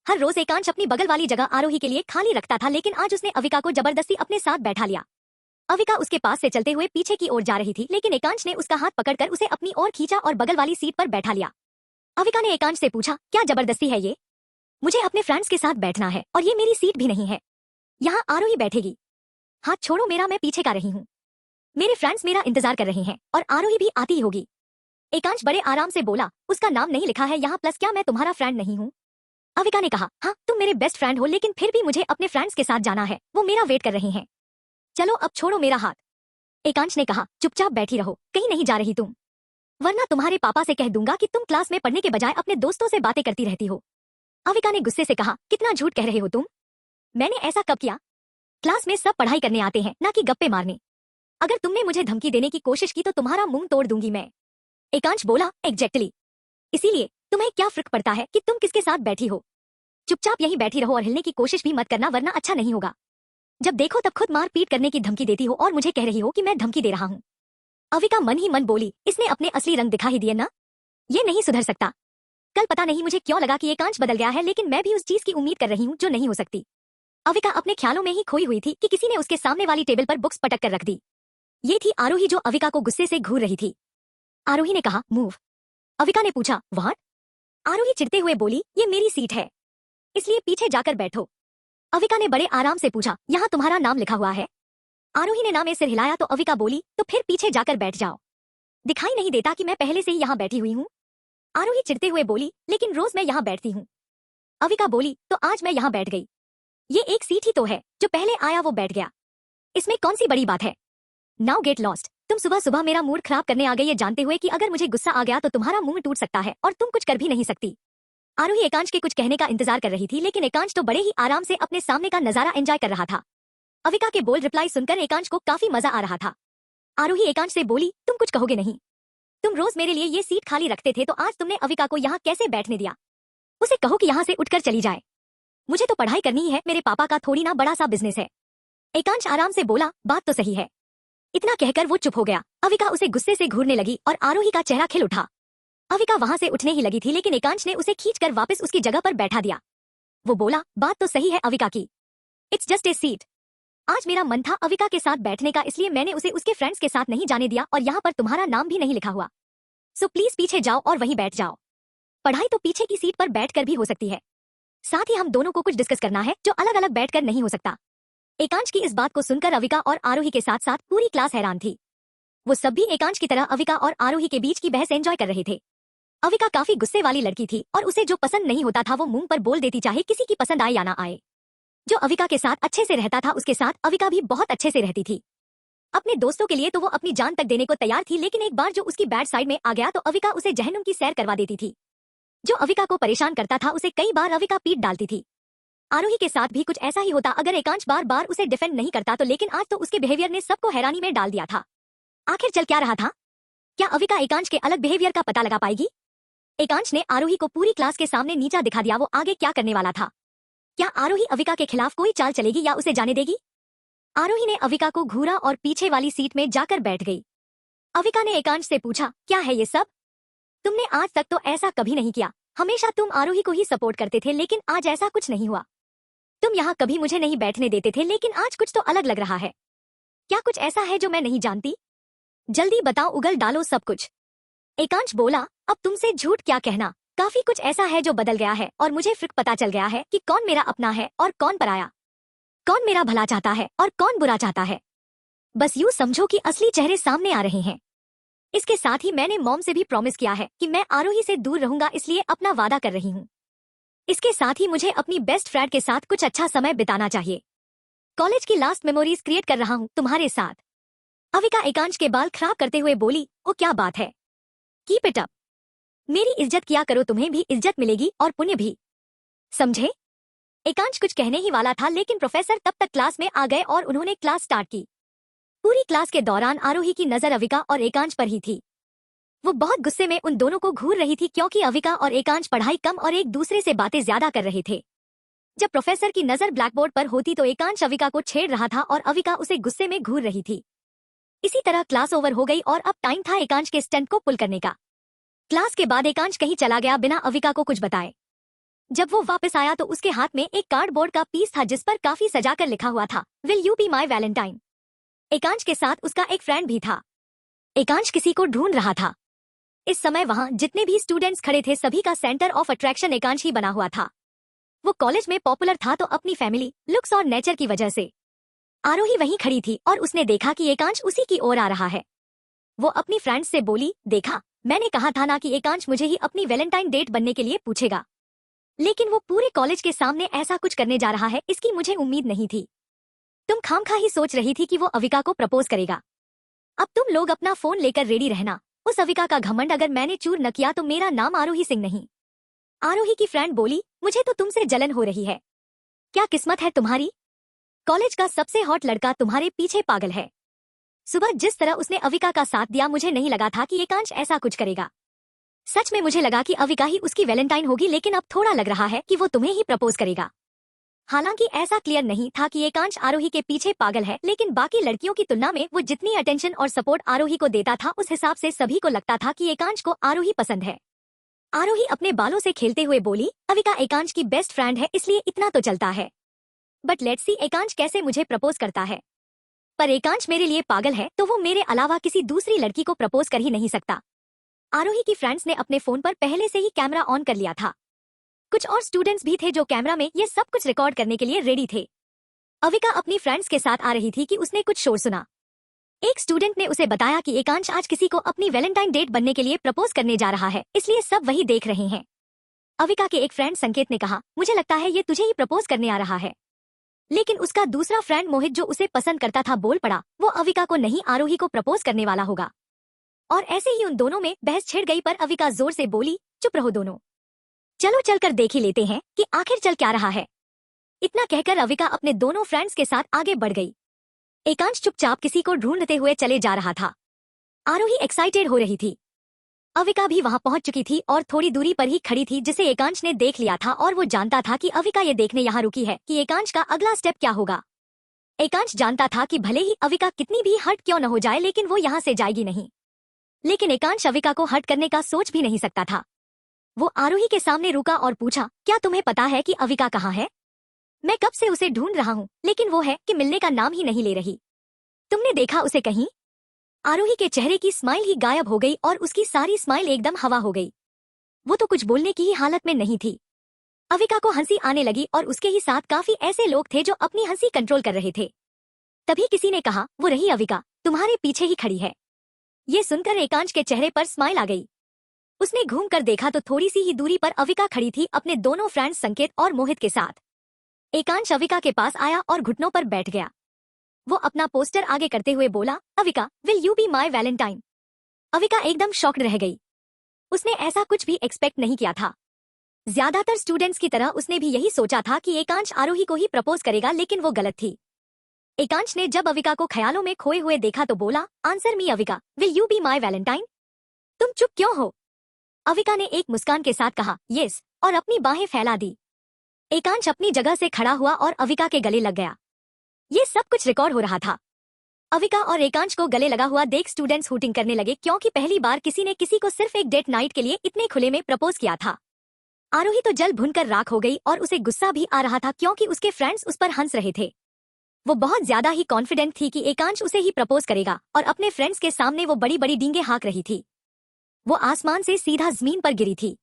हर रोज एकांश अपनी बगल वाली जगह आरोही के लिए खाली रखता था, लेकिन आज उसने अविका को जबरदस्ती अपने साथ बैठा लिया। अविका उसके पास से चलते हुए पीछे की ओर जा रही थी, लेकिन एकांश ने उसका हाथ पकड़कर उसे अपनी ओर खींचा और बगल वाली सीट पर बैठा लिया। अविका ने एकांश से पूछा, क्या जबरदस्ती है ये? मुझे अपने फ्रेंड्स के साथ बैठना है और ये मेरी सीट भी नहीं है, यहाँ आरोही बैठेगी। हाथ छोड़ो मेरा, मैं पीछे का रही हूँ। मेरे फ्रेंड्स मेरा इंतजार कर रहे हैं और आरोही भी आती ही होगी। एकांश बड़े आराम से बोला, उसका नाम नहीं लिखा है यहाँ, प्लस क्या मैं तुम्हारा फ्रेंड नहीं हूँ? अविका ने कहा, हाँ तुम मेरे बेस्ट फ्रेंड हो, लेकिन फिर भी मुझे अपने फ्रेंड्स के साथ जाना है, वो मेरा वेट कर रहे हैं। चलो अब छोड़ो मेरा हाथ। एकांश ने कहा, चुपचाप बैठी रहो, कहीं नहीं जा रही तुम, वरना तुम्हारे पापा से कह दूंगा कि तुम क्लास में पढ़ने के बजाय अपने दोस्तों से बातें करती रहती हो। अविका ने गुस्से से कहा, कितना झूठ कह रहे हो तुम? मैंने ऐसा कब किया? क्लास में सब पढ़ाई करने आते हैं, ना कि गप्पे मारने। अगर तुमने मुझे धमकी देने की कोशिश की तो तुम्हारा मुंह तोड़ दूंगी मैं। एकांश बोला, एग्जैक्टली। इसीलिए तुम्हें क्या फर्क पड़ता है कि तुम किसके साथ बैठी हो? चुपचाप यहीं बैठी रहो और हिलने की कोशिश भी मत करना, वरना अच्छा नहीं होगा। जब देखो तब खुद मार पीट करने की धमकी देती हो और मुझे कह रही हो कि मैं धमकी दे रहा हूँ। अविका मन ही मन बोली, इसने अपने असली रंग दिखा ही दिए ना, ये नहीं सुधर सकता। कल पता नहीं मुझे क्यों लगा कि एकांश बदल गया है, लेकिन मैं भी उस चीज की उम्मीद कर रही हूँ जो नहीं हो सकती। अविका अपने ख्यालों में ही खोई हुई थी कि किसी ने उसके सामने वाली टेबल पर बुक्स पटक कर रख दी। ये थी आरोही, जो अविका को गुस्से से घूर रही थी। आरोही ने कहा, मूव। अविका ने पूछा, व्हाट? आरोही चिढ़ते हुए बोली, ये मेरी सीट है, इसलिए पीछे जाकर बैठो। अविका ने बड़े आराम से पूछा, यहाँ तुम्हारा नाम लिखा हुआ है? आरोही ने नाम में सिर हिलाया तो अविका बोली, तो फिर पीछे जाकर बैठ जाओ, दिखाई नहीं देता कि मैं पहले से ही यहाँ बैठी हुई हूँ? आरोही चिढ़ते हुए बोली, लेकिन रोज मैं यहाँ बैठती हूँ। अविका बोली, तो आज मैं यहाँ बैठ गई। ये एक सीट ही तो है, जो पहले आया वो बैठ गया, इसमें कौन सी बड़ी बात है? Now get lost. तुम सुबह सुबह मेरा मूड खराब करने आ गई, ये जानते हुए कि अगर मुझे गुस्सा आ गया तो तुम्हारा मुंह टूट सकता है और तुम कुछ कर भी नहीं सकती। आरोही एकांश के कुछ कहने का इंतजार कर रही थी, लेकिन एकांश तो बड़े ही आराम से अपने सामने का नजारा एंजॉय कर रहा था। अविका के बोल्ड रिप्लाई सुनकर एकांश को काफी मजा आ रहा था। आरोही एकांश से बोली, तुम कुछ कहोगे नहीं? तुम रोज मेरे लिए ये सीट खाली रखते थे, तो आज तुमने अविका को यहाँ कैसे बैठने दिया? उसे कहो कि यहाँ से उठकर चली जाए। मुझे तो पढ़ाई करनी ही है, मेरे पापा का थोड़ी ना बड़ा सा बिजनेस है। एकांश आराम से बोला, बात तो सही है। इतना कहकर वो चुप हो गया। अविका उसे गुस्से से घूरने लगी और आरोही का चेहरा खिल उठा। अविका वहां से उठने ही लगी थी, लेकिन एकांश ने उसे खींचकर वापस उसकी जगह पर बैठा दिया। वो बोला, बात तो सही है अविका की, इट्स जस्ट ए सीट। आज मेरा मन था अविका के साथ बैठने का, इसलिए मैंने उसे उसके फ्रेंड्स के साथ नहीं जाने दिया और यहाँ पर तुम्हारा नाम भी नहीं लिखा हुआ। सो प्लीज पीछे जाओ और वहीं बैठ जाओ। पढ़ाई तो पीछे की सीट पर बैठकर भी हो सकती है, साथ ही हम दोनों को कुछ डिस्कस करना है जो अलग अलग बैठकर नहीं हो सकता। एकांश की इस बात को सुनकर अविका और आरोही के साथ साथ पूरी क्लास हैरान थी। वो सब भी एकांश की तरह अविका और आरोही के बीच की बहस एंजॉय कर रहे थे। अविका काफी गुस्से वाली लड़की थी और उसे जो पसंद नहीं होता था वो मुंह पर बोल देती, चाहे किसी की पसंद आए या ना आए। जो अविका के साथ अच्छे से रहता था उसके साथ अविका भी बहुत अच्छे से रहती थी। अपने दोस्तों के लिए तो वो अपनी जान तक देने को तैयार थी, लेकिन एक बार जो उसकी बैड साइड में आ गया तो अविका उसे जहन्नुम की सैर करवा देती थी। जो अविका को परेशान करता था उसे कई बार अविका पीट डालती थी। आरोही के साथ भी कुछ ऐसा ही होता अगर एकांश बार बार उसे डिफेंड नहीं करता तो, लेकिन आज तो उसके बिहेवियर ने सबको हैरानी में डाल दिया था। आखिर चल क्या रहा था? क्या अविका एकांश के अलग बिहेवियर का पता लगा पाएगी? एकांश ने आरोही को पूरी क्लास के सामने नीचा दिखा दिया, वो आगे क्या करने वाला था? क्या आरोही अविका के खिलाफ कोई चाल चलेगी या उसे जाने देगी? आरोही ने अविका को घूरा और पीछे वाली सीट में जाकर बैठ गई। अविका ने एकांश से पूछा, क्या है ये सब? तुमने आज तक तो ऐसा कभी नहीं किया, हमेशा तुम आरोही को ही सपोर्ट करते थे, लेकिन आज ऐसा कुछ नहीं हुआ। तुम यहाँ कभी मुझे नहीं बैठने देते थे, लेकिन आज कुछ तो अलग लग रहा है। क्या कुछ ऐसा है जो मैं नहीं जानती? जल्दी बताओ, उगल डालो सब कुछ। एकांश बोला, अब तुमसे झूठ क्या कहना, काफी कुछ ऐसा है जो बदल गया है और मुझे फिर पता चल गया है कि कौन मेरा अपना है और कौन पराया, कौन मेरा भला चाहता है और कौन बुरा चाहता है। बस यूं समझो कि असली चेहरे सामने आ रहे हैं। इसके साथ ही मैंने मॉम से भी प्रॉमिस किया है कि मैं आरोही से दूर रहूंगा, इसलिए अपना वादा कर रही हूँ। इसके साथ ही मुझे अपनी बेस्ट फ्रेंड के साथ कुछ अच्छा समय बिताना चाहिए। कॉलेज की लास्ट मेमोरीज क्रिएट कर रहा हूँ तुम्हारे साथ। अविका एकांश के बाल खराब करते हुए बोली, ओ क्या बात है, कीप इट अप। मेरी इज्जत किया करो, तुम्हें भी इज्जत मिलेगी और पुण्य भी, समझे? एकांश कुछ कहने ही वाला था, लेकिन प्रोफेसर तब तक क्लास में आ गए और उन्होंने क्लास स्टार्ट की। पूरी क्लास के दौरान आरोही की नजर अविका और एकांश पर ही थी। वो बहुत गुस्से में उन दोनों को घूर रही थी, क्योंकि अविका और एकांश पढ़ाई कम और एक दूसरे से बातें ज्यादा कर रहे थे। जब प्रोफेसर की नजर ब्लैकबोर्ड पर होती तो एकांश अविका को छेड़ रहा था और अविका उसे गुस्से में घूर रही थी। इसी तरह क्लास ओवर हो गई और अब टाइम था एकांश के स्टंट को पुल करने का। क्लास के बाद एकांश कहीं चला गया बिना अविका को कुछ बताए। जब वो वापस आया तो उसके हाथ में एक कार्डबोर्ड का पीस था जिस पर काफी सजाकर लिखा हुआ था, will you be my valentine. Ekansh के साथ उसका एक फ्रेंड भी था। एकांश किसी को ढूंढ रहा था। इस समय वहां जितने भी स्टूडेंट्स खड़े थे सभी का सेंटर ऑफ अट्रैक्शन एकांश ही बना हुआ था। वो कॉलेज में पॉपुलर था तो अपनी फैमिली, लुक्स और नेचर की वजह से। आरोही वहीं खड़ी थी और उसने देखा कि एकांश उसी की ओर आ रहा है। वो अपनी फ्रेंड्स से बोली, देखा, मैंने कहा था ना कि एकांश मुझे ही अपनी वैलेंटाइन डेट बनने के लिए पूछेगा, लेकिन वो पूरे कॉलेज के सामने ऐसा कुछ करने जा रहा है, इसकी मुझे उम्मीद नहीं थी। तुम खामखा ही सोच रही थी कि वो अविका को प्रपोज करेगा। अब तुम लोग अपना फोन लेकर रेडी रहना। उस अविका का घमंड अगर मैंने चूर न किया तो मेरा नाम आरोही सिंह नहीं। आरोही की फ्रेंड बोली, मुझे तो तुमसे जलन हो रही है। क्या किस्मत है तुम्हारी, कॉलेज का सबसे हॉट लड़का तुम्हारे पीछे पागल है। सुबह जिस तरह उसने अविका का साथ दिया, मुझे नहीं लगा था कि एकांश ऐसा कुछ करेगा। सच में मुझे लगा कि अविका ही उसकी वैलेंटाइन होगी, लेकिन अब थोड़ा लग रहा है कि वो तुम्हें ही प्रपोज करेगा। हालांकि ऐसा क्लियर नहीं था कि एकांश आरोही के पीछे पागल है, लेकिन बाकी लड़कियों की तुलना में वो जितनी अटेंशन और सपोर्ट आरोही को देता था उस हिसाब से सभी को लगता था कि एकांश को आरोही पसंद है। आरोही अपने बालों से खेलते हुए बोली, अविका एकांश की बेस्ट फ्रेंड है इसलिए इतना तो चलता है, बट लेट्स सी एकांश कैसे मुझे प्रपोज करता है। पर एकांश मेरे लिए पागल है तो वो मेरे अलावा किसी दूसरी लड़की को प्रपोज कर ही नहीं सकता। आरोही की फ्रेंड्स ने अपने फोन पर पहले से ही कैमरा ऑन कर लिया था। कुछ और स्टूडेंट्स भी थे जो कैमरा में ये सब कुछ रिकॉर्ड करने के लिए रेडी थे। अविका अपनी फ्रेंड्स के साथ आ रही थी कि उसने कुछ शोर सुना। एक स्टूडेंट ने उसे बताया कि एकांश आज किसी को अपनी वैलेंटाइन डेट बनने के लिए प्रपोज करने जा रहा है, इसलिए सब वही देख रहे हैं। अविका के एक फ्रेंड संकेत ने कहा, मुझे लगता है ये तुझे ही प्रपोज करने आ रहा है। लेकिन उसका दूसरा फ्रेंड मोहित जो उसे पसंद करता था बोल पड़ा, वो अविका को नहीं आरोही को प्रपोज करने वाला होगा। और ऐसे ही उन दोनों में बहस छिड़ गई, पर अविका जोर से बोली, चुप रहो दोनों, चलो चलकर देख ही लेते हैं कि आखिर चल क्या रहा है। इतना कहकर अविका अपने दोनों फ्रेंड्स के साथ आगे बढ़ गई। एकांश चुपचाप किसी को ढूंढते हुए चले जा रहा था। आरोही एक्साइटेड हो रही थी। अविका भी वहां पहुंच चुकी थी और थोड़ी दूरी पर ही खड़ी थी, जिसे एकांश ने देख लिया था और वो जानता था कि अविका ये देखने यहाँ रुकी है कि एकांश का अगला स्टेप क्या होगा। एकांश जानता था कि भले ही अविका कितनी भी हर्ट क्यों न हो जाए, लेकिन वो यहाँ से जाएगी नहीं। लेकिन एकांश अविका को हर्ट करने का सोच भी नहीं सकता था। वो आरोही के सामने रुका और पूछा, क्या तुम्हें पता है कि अविका कहाँ है? मैं कब से उसे ढूंढ रहा हूँ, लेकिन वो है कि मिलने का नाम ही नहीं ले रही। तुमने देखा उसे कहीं? आरोही के चेहरे की स्माइल ही गायब हो गई और उसकी सारी स्माइल एकदम हवा हो गई। वो तो कुछ बोलने की ही हालत में नहीं थी। अविका को हंसी आने लगी और उसके ही साथ काफी ऐसे लोग थे जो अपनी हंसी कंट्रोल कर रहे थे। तभी किसी ने कहा, वो रही अविका, तुम्हारे पीछे ही खड़ी है। ये सुनकर एकांश के चेहरे पर स्माइल आ गई। उसने घूम कर देखा तो थोड़ी सी ही दूरी पर अविका खड़ी थी अपने दोनों फ्रेंड्स संकेत और मोहित के साथ। एकांश अविका के पास आया और घुटनों पर बैठ गया। वो अपना पोस्टर आगे करते हुए बोला, Avika, will you be my Valentine? Avika एकदम शॉक्ड रह गई। उसने ऐसा कुछ भी एक्सपेक्ट नहीं किया था। ज्यादातर स्टूडेंट्स की तरह उसने भी यही सोचा था कि एकांश आरोही को ही प्रपोज करेगा, लेकिन वो गलत थी। एकांश ने जब अविका को ख्यालों में खोए हुए देखा तो बोला, answer me Avika, will you be my Valentine? तुम चुप क्यों हो? अविका ने एक मुस्कान के साथ कहा, यस, और अपनी बाहें फैला दी। एकांश अपनी जगह से खड़ा हुआ और अविका के गले लग गया। ये सब कुछ रिकॉर्ड हो रहा था। अविका और एकांश को गले लगा हुआ देख स्टूडेंट्स हूटिंग करने लगे, क्योंकि पहली बार किसी ने किसी को सिर्फ एक डेट नाइट के लिए इतने खुले में प्रपोज किया था। आरोही तो जल भुनकर राख हो गई और उसे गुस्सा भी आ रहा था क्योंकि उसके फ्रेंड्स उस पर हंस रहे थे। वो बहुत ज्यादा ही कॉन्फिडेंट थी कि एकांश उसे ही प्रपोज करेगा और अपने फ्रेंड्स के सामने वो बड़ी बड़ी डींगे हाँक रही थी। वो आसमान से सीधा जमीन पर गिरी थी।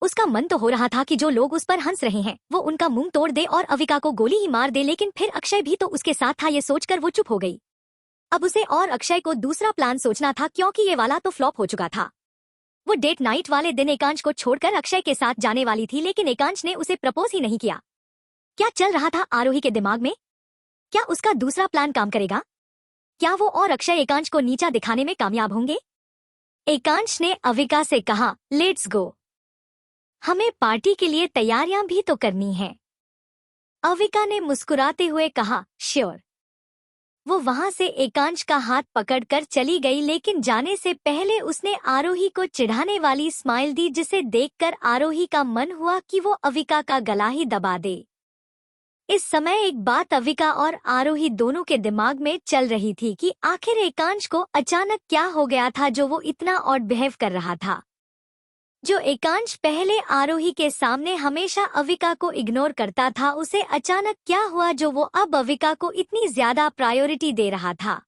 उसका मन तो हो रहा था कि जो लोग उस पर हंस रहे हैं वो उनका मुंह तोड़ दे और अविका को गोली ही मार दे, लेकिन फिर अक्षय भी तो उसके साथ था, ये सोचकर वो चुप हो गई। अब उसे और अक्षय को दूसरा प्लान सोचना था क्योंकि ये वाला तो फ्लॉप हो चुका था। वो डेट नाइट वाले दिन एकांश को छोड़कर अक्षय के साथ जाने वाली थी, लेकिन एकांश ने उसे प्रपोज ही नहीं किया। क्या चल रहा था आरोही के दिमाग में? क्या उसका दूसरा प्लान काम करेगा? क्या वो और अक्षय एकांश को नीचा दिखाने में कामयाब होंगे? एकांश ने अविका से कहा, लेट्स गो, हमें पार्टी के लिए तैयारियां भी तो करनी है। अविका ने मुस्कुराते हुए कहा, श्योर। वो वहां से एकांश का हाथ पकड़कर चली गई, लेकिन जाने से पहले उसने आरोही को चिढ़ाने वाली स्माइल दी जिसे देखकर आरोही का मन हुआ कि वो अविका का गला ही दबा दे। इस समय एक बात अविका और आरोही दोनों के दिमाग में चल रही थी कि आखिर एकांश को अचानक क्या हो गया था जो वो इतना ऑड बिहेव कर रहा था। जो एकांश पहले आरोही के सामने हमेशा अविका को इग्नोर करता था, उसे अचानक क्या हुआ जो वो अब अविका को इतनी ज्यादा प्रायोरिटी दे रहा था?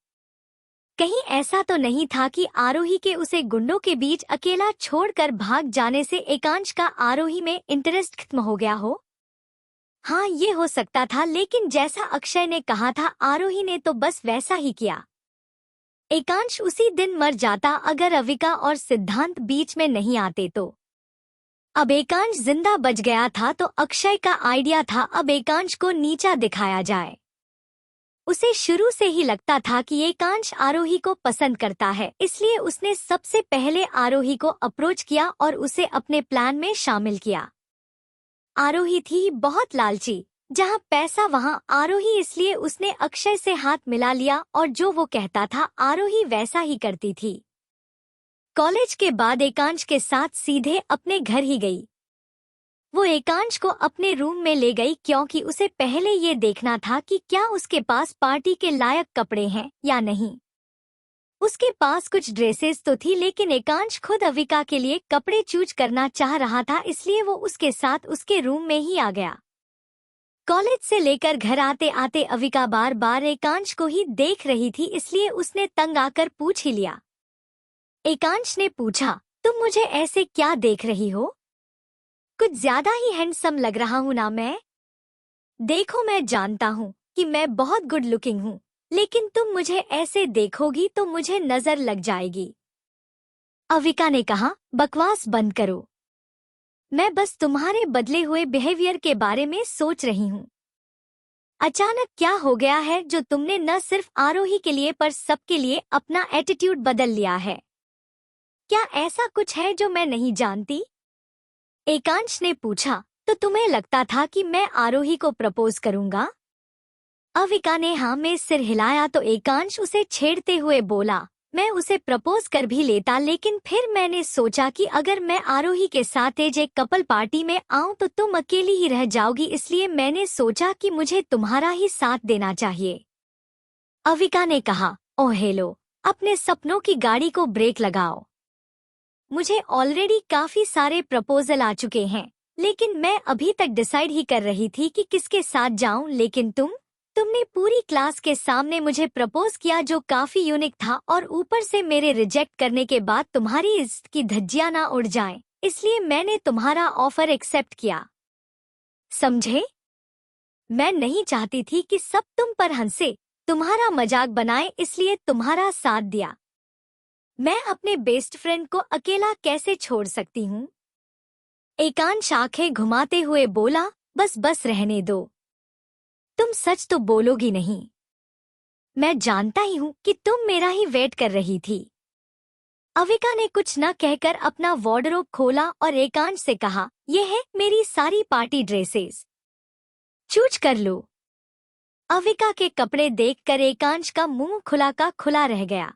कहीं ऐसा तो नहीं था कि आरोही के उसे गुंडों के बीच अकेला छोड़कर भाग जाने से एकांश का आरोही में इंटरेस्ट खत्म हो गया हो? हाँ, ये हो सकता था, लेकिन जैसा अक्षय ने कहा था आरोही ने तो बस वैसा ही किया। एकांश उसी दिन मर जाता अगर अविका और सिद्धांत बीच में नहीं आते तो। अब एकांश जिंदा बच गया था तो अक्षय का आइडिया था अब एकांश को नीचा दिखाया जाए। उसे शुरू से ही लगता था कि एकांश आरोही को पसंद करता है, इसलिए उसने सबसे पहले आरोही को अप्रोच किया और उसे अपने प्लान में शामिल किया। आरोही थी बहुत लालची, जहाँ पैसा वहाँ आरोही, इसलिए उसने अक्षय से हाथ मिला लिया और जो वो कहता था आरोही वैसा ही करती थी। कॉलेज के बाद एकांश के साथ सीधे अपने घर ही गई। वो एकांश को अपने रूम में ले गई क्योंकि उसे पहले ये देखना था कि क्या उसके पास पार्टी के लायक कपड़े हैं या नहीं। उसके पास कुछ ड्रेसेस तो थी, लेकिन एकांश खुद अविका के लिए कपड़े चूज करना चाह रहा था, इसलिए वो उसके साथ उसके रूम में ही आ गया। कॉलेज से लेकर घर आते आते अविका बार बार एकांश को ही देख रही थी, इसलिए उसने तंग आकर पूछ ही लिया। एकांश ने पूछा, तुम मुझे ऐसे क्या देख रही हो? कुछ ज्यादा ही हैंडसम लग रहा हूं ना मैं? देखो, मैं जानता हूं कि मैं बहुत गुड लुकिंग हूं, लेकिन तुम मुझे ऐसे देखोगी तो मुझे नजर लग जाएगी। अविका ने कहा, बकवास बंद करो, मैं बस तुम्हारे बदले हुए बिहेवियर के बारे में सोच रही हूँ। अचानक क्या हो गया है जो तुमने न सिर्फ आरोही के लिए पर सबके लिए अपना एटीट्यूड बदल लिया है? क्या ऐसा कुछ है जो मैं नहीं जानती? एकांश ने पूछा, तो तुम्हें लगता था कि मैं आरोही को प्रपोज करूंगा? अविका ने हाँ में सिर हिलाया तो एकांश उसे छेड़ते हुए बोला, मैं उसे प्रपोज कर भी लेता, लेकिन फिर मैंने सोचा कि अगर मैं आरोही के साथ एक कपल पार्टी में आऊं तो तुम अकेली ही रह जाओगी, इसलिए मैंने सोचा कि मुझे तुम्हारा ही साथ देना चाहिए। अविका ने कहा, ओह हेलो, अपने सपनों की गाड़ी को ब्रेक लगाओ। मुझे ऑलरेडी काफी सारे प्रपोजल आ चुके हैं, लेकिन मैं अभी तक डिसाइड ही कर रही थी कि किसके साथ जाऊं, लेकिन तुमने पूरी क्लास के सामने मुझे प्रपोज किया जो काफी यूनिक था, और ऊपर से मेरे रिजेक्ट करने के बाद तुम्हारी इज्जत की धज्जियां ना उड़ जाएं, इसलिए मैंने तुम्हारा ऑफर एक्सेप्ट किया। समझे? मैं नहीं चाहती थी कि सब तुम पर हंसे, तुम्हारा मजाक बनाए, इसलिए तुम्हारा साथ दिया। मैं अपने बेस्ट फ्रेंड को अकेला कैसे छोड़ सकती हूँ? एकांश आंखें घुमाते हुए बोला, बस रहने दो, तुम सच तो बोलोगी नहीं। मैं जानता ही हूं कि तुम मेरा ही वेट कर रही थी। अविका ने कुछ न कहकर अपना वार्डरोब खोला और एकांश से कहा, ये है मेरी सारी पार्टी ड्रेसेस, चूज कर लो। अविका के कपड़े देखकर एकांश का मुंह खुला का खुला रह गया।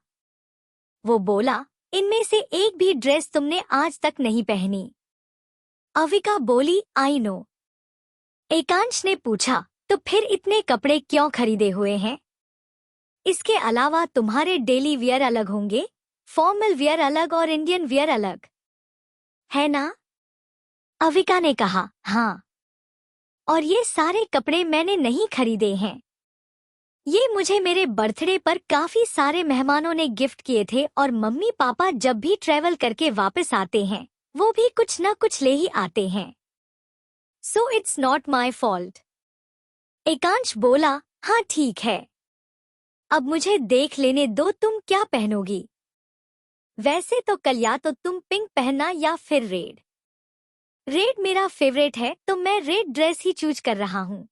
वो बोला, इनमें से एक भी ड्रेस तुमने आज तक नहीं पहनी। अविका बोली, आई नो। एकांश ने पूछा, तो फिर इतने कपड़े क्यों खरीदे हुए हैं? इसके अलावा तुम्हारे डेली वियर अलग होंगे, फॉर्मल वियर अलग और इंडियन वियर अलग, है ना? अविका ने कहा, हाँ, और ये सारे कपड़े मैंने नहीं खरीदे हैं। ये मुझे मेरे बर्थडे पर काफी सारे मेहमानों ने गिफ्ट किए थे और मम्मी पापा जब भी ट्रेवल करके वापस आते हैं वो भी कुछ न कुछ ले ही आते हैं। So it's not my fault. Ekansh बोला, हाँ ठीक है, अब मुझे देख लेने दो तुम क्या पहनोगी। वैसे तो कल या तो तुम पिंक पहनना या फिर रेड। रेड मेरा फेवरेट है तो मैं रेड ड्रेस ही चूज कर रहा हूँ।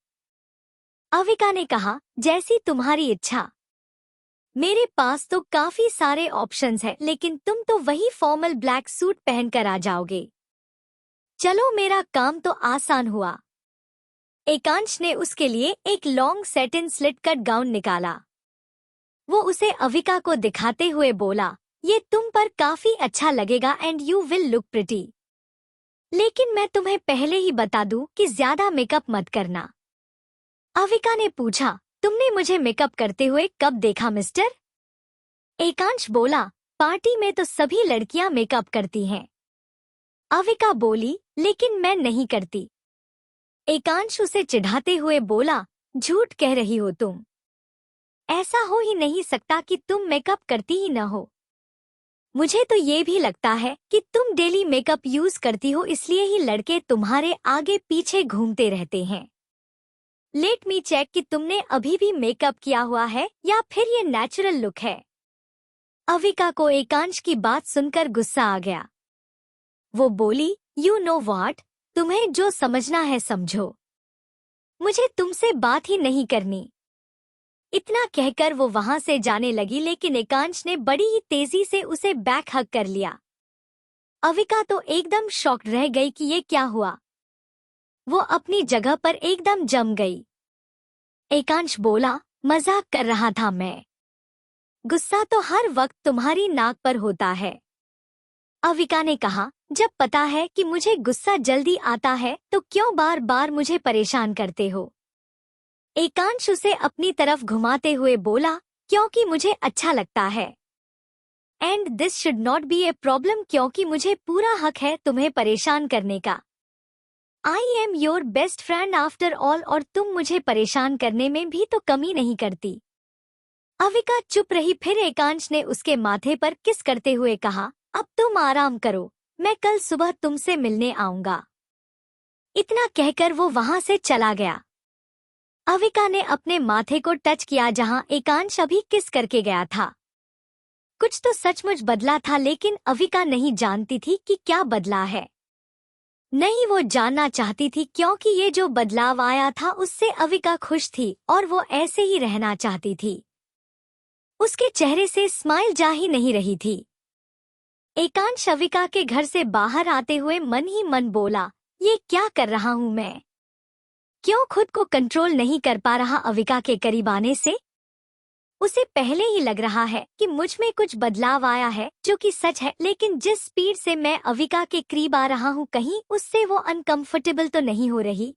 अविका ने कहा, जैसी तुम्हारी इच्छा। मेरे पास तो काफी सारे ऑप्शंस हैं, लेकिन तुम तो वही फॉर्मल ब्लैक सूट पहनकर आ जाओगे। चलो मेरा काम तो आसान हुआ। एकांश ने उसके लिए एक long satin slit cut gown निकाला। वो उसे अविका को दिखाते हुए बोला, ये तुम पर काफी अच्छा लगेगा and you will look pretty. लेकिन मैं तुम्हें पहले ही बता दूं कि ज्यादा मेकअप मत करना। अविका ने पूछा, तुमने मुझे मेकअप करते हुए कब देखा मिस्टर? एकांश बोला, पार्टी में तो सभी लड़कियां मेकअप करती हैं। अविका बोली, लेकिन मैं नहीं करती। एकांश उसे चिढ़ाते हुए बोला, झूठ कह रही हो तुम। ऐसा हो ही नहीं सकता कि तुम मेकअप करती ही न हो। मुझे तो ये भी लगता है कि तुम डेली मेकअप यूज करती हो, इसलिए ही लड़के तुम्हारे आगे पीछे घूमते रहते हैं। लेट मी चेक कि तुमने अभी भी मेकअप किया हुआ है या फिर ये नेचुरल लुक है। अविका को एकांश की बात सुनकर गुस्सा आ गया। वो बोली, यू नो व्हाट, तुम्हें जो समझना है समझो। मुझे तुमसे बात ही नहीं करनी। इतना कहकर वो वहां से जाने लगी, लेकिन एकांश ने बड़ी ही तेजी से उसे बैक हग कर लिया। अविका तो एकदम शॉक्ड रह गई कि ये क्या हुआ। वो अपनी जगह पर एकदम जम गई। एकांश बोला, मजाक कर रहा था मैं। गुस्सा तो हर वक्त तुम्हारी नाक पर होता है। अविका ने कहा, जब पता है कि मुझे गुस्सा जल्दी आता है तो क्यों बार बार मुझे परेशान करते हो? एकांश उसे अपनी तरफ घुमाते हुए बोला, क्योंकि मुझे अच्छा लगता है। And this should not be a problem, क्योंकि मुझे पूरा हक है तुम्हें परेशान करने का। I am your best friend after all, और तुम मुझे परेशान करने में भी तो कमी नहीं करती। अविका चुप रही। फिर एकांश ने उसके माथे पर किस करते हुए कहा, अब तुम आराम करो, मैं कल सुबह तुमसे मिलने आऊंगा। इतना कहकर वो वहां से चला गया। अविका ने अपने माथे को टच किया जहां एकांश अभी किस करके गया था। कुछ तो सचमुच बदला था, लेकिन अविका नहीं जानती थी कि क्या बदला है। नहीं, वो जानना चाहती थी, क्योंकि ये जो बदलाव आया था उससे अविका खुश थी और वो ऐसे ही रहना चाहती थी। उसके चेहरे से स्माइल जा ही नहीं रही थी। एकांश अविका के घर से बाहर आते हुए मन ही मन बोला, ये क्या कर रहा हूँ मैं? क्यों खुद को कंट्रोल नहीं कर पा रहा अविका के करीब आने से? उसे पहले ही लग रहा है कि मुझ में कुछ बदलाव आया है, जो कि सच है, लेकिन जिस स्पीड से मैं अविका के करीब आ रहा हूँ कहीं उससे वो अनकंफर्टेबल तो नहीं हो रही।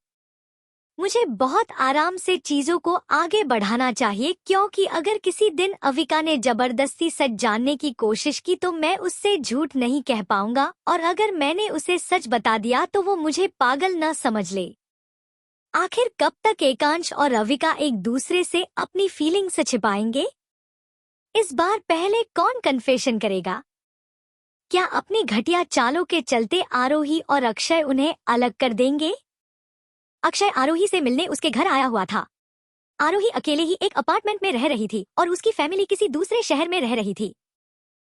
मुझे बहुत आराम से चीजों को आगे बढ़ाना चाहिए, क्योंकि अगर किसी दिन अविका ने जबरदस्ती सच जानने की कोशिश की तो मैं उससे झूठ नहीं कह पाऊंगा, और अगर मैंने उसे सच बता दिया तो वो मुझे पागल न समझ ले। आखिर कब तक एकांश और अविका एक दूसरे से अपनी फीलिंग्स छिपाएंगे? इस बार पहले कौन कन्फेशन करेगा? क्या अपनी घटिया चालों के चलते आरोही और अक्षय उन्हें अलग कर देंगे? अक्षय आरोही से मिलने उसके घर आया हुआ था। आरोही अकेले ही एक अपार्टमेंट में रह रही थी और उसकी फैमिली किसी दूसरे शहर में रह रही थी।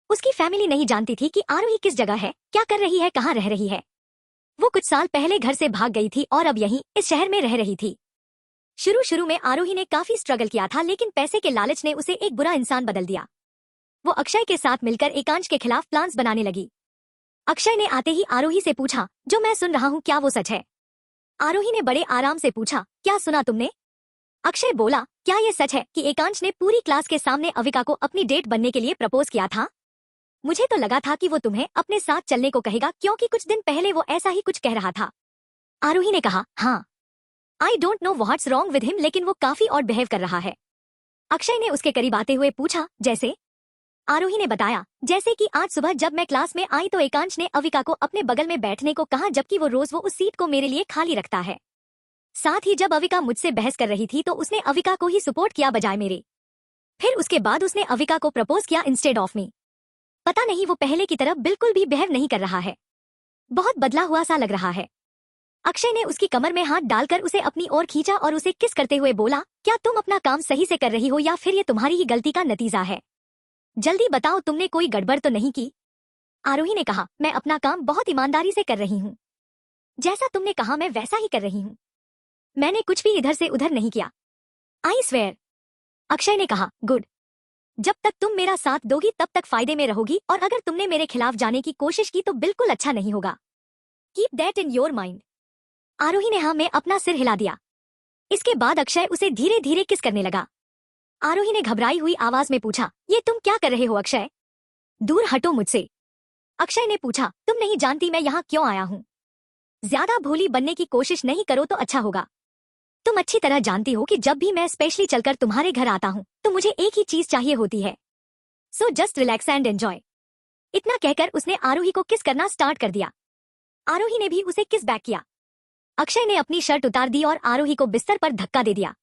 उसकी फैमिली नहीं जानती थी कि आरोही किस जगह है, क्या कर रही है, कहाँ रह रही है। वो कुछ साल पहले घर से भाग गई थी और अब यहीं इस शहर में रह रही थी। शुरू में आरोही ने काफी स्ट्रगल किया था, लेकिन पैसे के लालच ने उसे एक बुरा इंसान बदल दिया। वो अक्षय के साथ मिलकर एकांश के खिलाफ प्लान्स बनाने लगी। अक्षय ने आते ही आरोही से पूछा, जो मैं सुन रहा हूँ क्या वो सच है? आरोही ने बड़े आराम से पूछा, क्या सुना तुमने? अक्षय बोला, क्या ये सच है कि एकांश ने पूरी क्लास के सामने अविका को अपनी डेट बनने के लिए प्रपोज किया था? मुझे तो लगा था कि वो तुम्हें अपने साथ चलने को कहेगा, क्योंकि कुछ दिन पहले वो ऐसा ही कुछ कह रहा था। आरोही ने कहा, हाँ, I don't know what's wrong with him, लेकिन वो काफी ऑड बिहेव कर रहा है। अक्षय ने उसके करीब आते हुए पूछा, जैसे? आरोही ने बताया, जैसे कि आज सुबह जब मैं क्लास में आई तो एकांश ने अविका को अपने बगल में बैठने को कहा, जबकि वो रोज उस सीट को मेरे लिए खाली रखता है। साथ ही जब अविका मुझसे बहस कर रही थी तो उसने अविका को ही सपोर्ट किया बजाय मेरे। फिर उसके बाद उसने अविका को प्रपोज किया इंस्टेड ऑफ मी। पता नहीं वो पहले की तरह बिल्कुल भी बिहेव नहीं कर रहा है, बहुत बदला हुआ सा लग रहा है। अक्षय ने उसकी कमर में हाथ डालकर उसे अपनी ओर खींचा और उसे किस करते हुए बोला, क्या तुम अपना काम सही से कर रही हो या फिर ये तुम्हारी ही गलती का नतीजा है? जल्दी बताओ, तुमने कोई गड़बड़ तो नहीं की? आरोही ने कहा, मैं अपना काम बहुत ईमानदारी से कर रही हूँ। जैसा तुमने कहा मैं वैसा ही कर रही हूँ। मैंने कुछ भी इधर से उधर नहीं किया। I swear. अक्षय ने कहा, गुड। जब तक तुम मेरा साथ दोगी तब तक फायदे में रहोगी, और अगर तुमने मेरे खिलाफ जाने की कोशिश की तो बिल्कुल अच्छा नहीं होगा। Keep that in your mind. Aarohi ने हाँ में अपना सिर हिला दिया। इसके बाद अक्षय उसे धीरे धीरे किस करने लगा। आरोही ने घबराई हुई आवाज में पूछा, ये तुम क्या कर रहे हो अक्षय? दूर हटो मुझसे। अक्षय ने पूछा, तुम नहीं जानती मैं यहाँ क्यों आया हूँ? ज्यादा भोली बनने की कोशिश नहीं करो तो अच्छा होगा। तुम अच्छी तरह जानती हो कि जब भी मैं स्पेशली चलकर तुम्हारे घर आता हूँ तो मुझे एक ही चीज चाहिए होती है, so just relax and enjoy. इतना कहकर उसने आरोही को किस करना स्टार्ट कर दिया। आरोही ने भी उसे किस बैक किया। अक्षय ने अपनी शर्ट उतार दी और आरोही को बिस्तर पर धक्का दे दिया।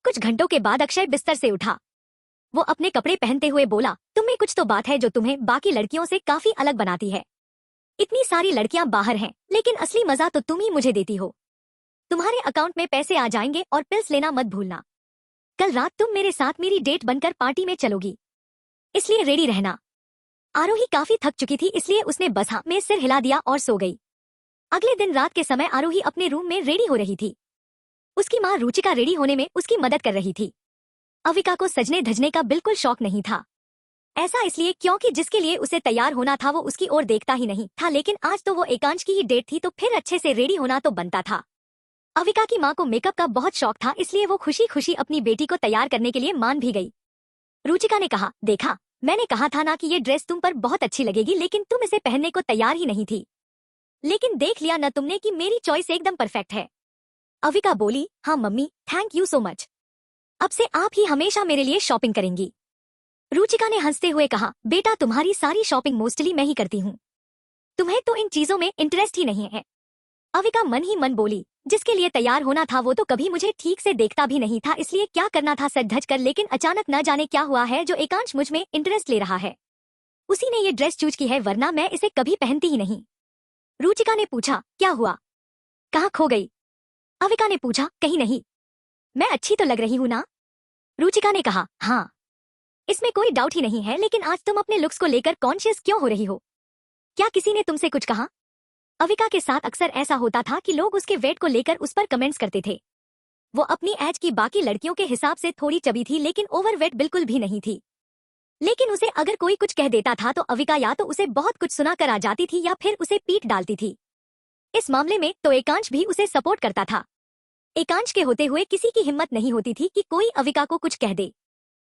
कुछ घंटों के बाद अक्षय बिस्तर से उठा। वो अपने कपड़े पहनते हुए बोला, तुम्हें कुछ तो बात है जो तुम्हें बाकी लड़कियों से काफी अलग बनाती है। इतनी सारी लड़कियां बाहर हैं, लेकिन असली मजा तो तुम ही मुझे देती हो। तुम्हारे अकाउंट में पैसे आ जाएंगे और पिल्स लेना मत भूलना। कल रात तुम मेरे साथ मेरी डेट बनकर पार्टी में चलोगी, इसलिए रेडी रहना। आरोही काफी थक चुकी थी, इसलिए उसने बस हाँ में सिर हिला दिया और सो गई। अगले दिन रात के समय आरोही अपने रूम में रेडी हो रही थी। उसकी माँ रुचिका रेडी होने में उसकी मदद कर रही थी। अविका को सजने धजने का बिल्कुल शौक नहीं था। ऐसा इसलिए क्योंकि जिसके लिए उसे तैयार होना था वो उसकी ओर देखता ही नहीं था, लेकिन आज तो वो एकांश की ही डेट थी तो फिर अच्छे से रेडी होना तो बनता था। अविका की माँ को मेकअप का बहुत शौक था, इसलिए वो खुशी खुशी अपनी बेटी को तैयार करने के लिए मान भी गई। रुचिका ने कहा, देखा मैंने कहा था ना कि ये ड्रेस तुम पर बहुत अच्छी लगेगी, लेकिन तुम इसे पहनने को तैयार ही नहीं थी। लेकिन देख लिया न तुमने कि मेरी चॉइस एकदम परफेक्ट है। अविका बोली, हाँ mummy, thank you so much. अब से आप ही हमेशा मेरे लिए शॉपिंग करेंगी। रुचिका ने हंसते हुए कहा, बेटा तुम्हारी सारी शॉपिंग मोस्टली मैं ही करती हूँ, तुम्हें तो इन चीजों में इंटरेस्ट ही नहीं है। अविका मन ही मन बोली, जिसके लिए तैयार होना था वो तो कभी मुझे ठीक से देखता भी नहीं था, इसलिए क्या करना था सज धज कर। लेकिन अचानक न जाने क्या हुआ है जो एकांश मुझ में इंटरेस्ट ले रहा है। उसी ने ये ड्रेस चूज की है, वरना मैं इसे कभी पहनती ही नहीं। रुचिका ने पूछा, क्या हुआ, कहाँ खो गई? अविका ने पूछा, कहीं नहीं, मैं अच्छी तो लग रही हूँ ना? रुचिका ने कहा, हाँ, इसमें कोई डाउट ही नहीं है, लेकिन आज तुम अपने लुक्स को लेकर कॉन्शियस क्यों हो रही हो? क्या किसी ने तुमसे कुछ कहा? अविका के साथ अक्सर ऐसा होता था कि लोग उसके वेट को लेकर उस पर कमेंट्स करते थे। वो अपनी एज की बाकी लड़कियों के हिसाब से थोड़ी चबी थी, लेकिन ओवरवेट बिल्कुल भी नहीं थी। लेकिन उसे अगर कोई कुछ कह देता था तो अविका या तो उसे बहुत कुछ सुना कर आ जाती थी या फिर उसे पीट डालती थी। इस मामले में तो एकांश भी उसे सपोर्ट करता था। एकांश के होते हुए किसी की हिम्मत नहीं होती थी कि कोई अविका को कुछ कह दे।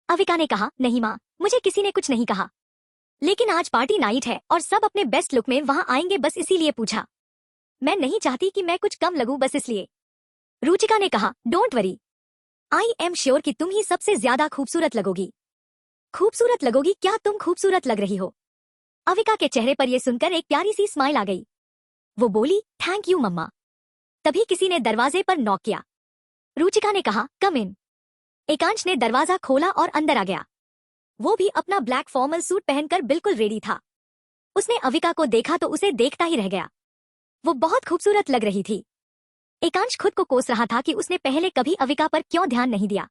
अविका ने कहा, नहीं माँ, मुझे किसी ने कुछ नहीं कहा, लेकिन आज पार्टी नाइट है और सब अपने बेस्ट लुक में वहां आएंगे, बस इसीलिए पूछा। मैं नहीं चाहती कि मैं कुछ कम लगूं, बस इसलिए। रुचिका ने कहा, don't worry, I am sure कि तुम ही सबसे ज्यादा खूबसूरत लगोगी। खूबसूरत लगोगी? क्या तुम खूबसूरत लग रही हो? अविका के चेहरे पर यह सुनकर एक प्यारी सी स्माइल आ गई। वो बोली, थैंक यू मम्मा। तभी किसी ने दरवाजे पर नॉक किया। रुचिका ने कहा, कम इन। एकांश ने दरवाजा खोला और अंदर आ गया। वो भी अपना ब्लैक फॉर्मल सूट पहनकर बिल्कुल रेडी था। उसने अविका को देखा तो उसे देखता ही रह गया। वो बहुत खूबसूरत लग रही थी। एकांश खुद को कोस रहा था कि उसने पहले कभी अविका पर क्यों ध्यान नहीं दिया।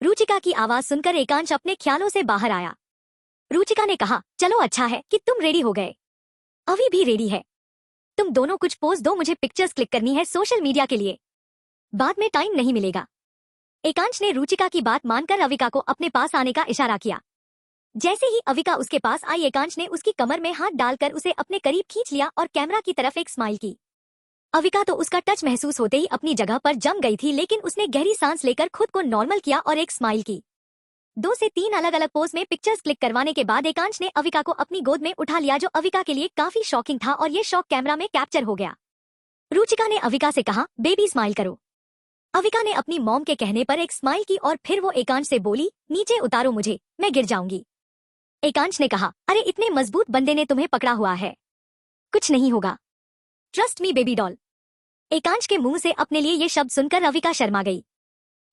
रुचिका की आवाज सुनकर एकांश अपने ख्यालों से बाहर आया। रुचिका ने कहा, चलो अच्छा है कि तुम रेडी हो गए। अभी भी रेडी है। तुम दोनों कुछ पोज दो, मुझे पिक्चर्स क्लिक करनी है सोशल मीडिया के लिए, बाद में टाइम नहीं मिलेगा। एकांश ने रुचिका की बात मानकर अविका को अपने पास आने का इशारा किया। जैसे ही अविका उसके पास आई, एकांश ने उसकी कमर में हाथ डालकर उसे अपने करीब खींच लिया और कैमरा की तरफ एक स्माइल की। अविका तो उसका टच महसूस होते ही अपनी जगह पर जम गई थी, लेकिन उसने गहरी सांस लेकर खुद को नॉर्मल किया और एक स्माइल की। 2 से 3 अलग अलग पोज में पिक्चर्स क्लिक करवाने के बाद एकांश ने अविका को अपनी गोद में उठा लिया, जो अविका के लिए काफी शॉकिंग था और ये शॉक कैमरा में कैप्चर हो गया। रुचिका ने अविका से कहा, बेबी स्माइल करो। अविका ने अपनी मॉम के कहने पर एक स्माइल की और फिर वो एकांश से बोली, नीचे उतारो मुझे, मैं गिर जाऊंगी। एकांश ने कहा, अरे इतने मजबूत बंदे ने तुम्हें पकड़ा हुआ है, कुछ नहीं होगा, ट्रस्ट मी बेबी डॉल। एकांश के मुंह से अपने लिए ये शब्द सुनकर अविका शर्मा गई।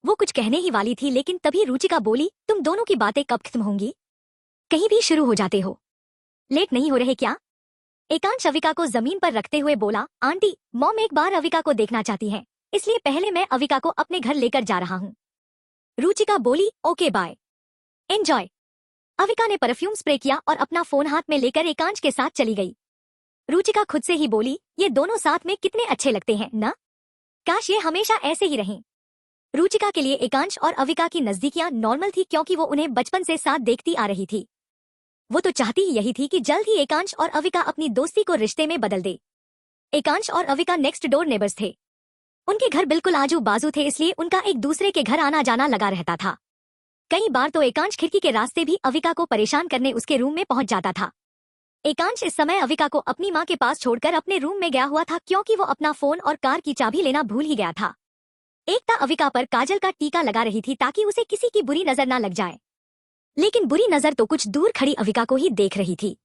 वो कुछ कहने ही वाली थी लेकिन तभी रुचिका बोली, तुम दोनों की बातें कब खत्म होंगी? कहीं भी शुरू हो जाते हो, लेट नहीं हो रहे क्या? एकांश अविका को जमीन पर रखते हुए बोला, आंटी मॉम एक बार अविका को देखना चाहती हैं, इसलिए पहले मैं अविका को अपने घर लेकर जा रहा हूँ। रुचिका बोली, ओके बाय, एंजॉय। अविका ने परफ्यूम स्प्रे किया और अपना फोन हाथ में लेकर एकांश के साथ चली गई। रुचिका खुद से ही बोली, ये दोनों साथ में कितने अच्छे लगते हैं ना, काश ये हमेशा ऐसे ही रहें। रुचिका के लिए एकांश और अविका की नजदीकियां नॉर्मल थी क्योंकि वो उन्हें बचपन से साथ देखती आ रही थी। वो तो चाहती ही यही थी कि जल्द ही एकांश और अविका अपनी दोस्ती को रिश्ते में बदल दे। एकांश और अविका नेक्स्ट डोर नेबर्स थे। उनके घर बिल्कुल आजू बाजू थे, इसलिए उनका एक दूसरे के घर आना जाना लगा रहता था। कई बार तो एकांश खिड़की के रास्ते भी अविका को परेशान करने उसके रूम में पहुंच जाता था। एकांश इस समय अविका को अपनी मां के पास छोड़कर अपने रूम में गया हुआ था क्योंकि वो अपना फोन और कार की चाबी लेना भूल ही गया था। एकता अविका पर काजल का टीका लगा रही थी ताकि उसे किसी की बुरी नजर ना लग जाए, लेकिन बुरी नजर तो कुछ दूर खड़ी अविका को ही देख रही थी।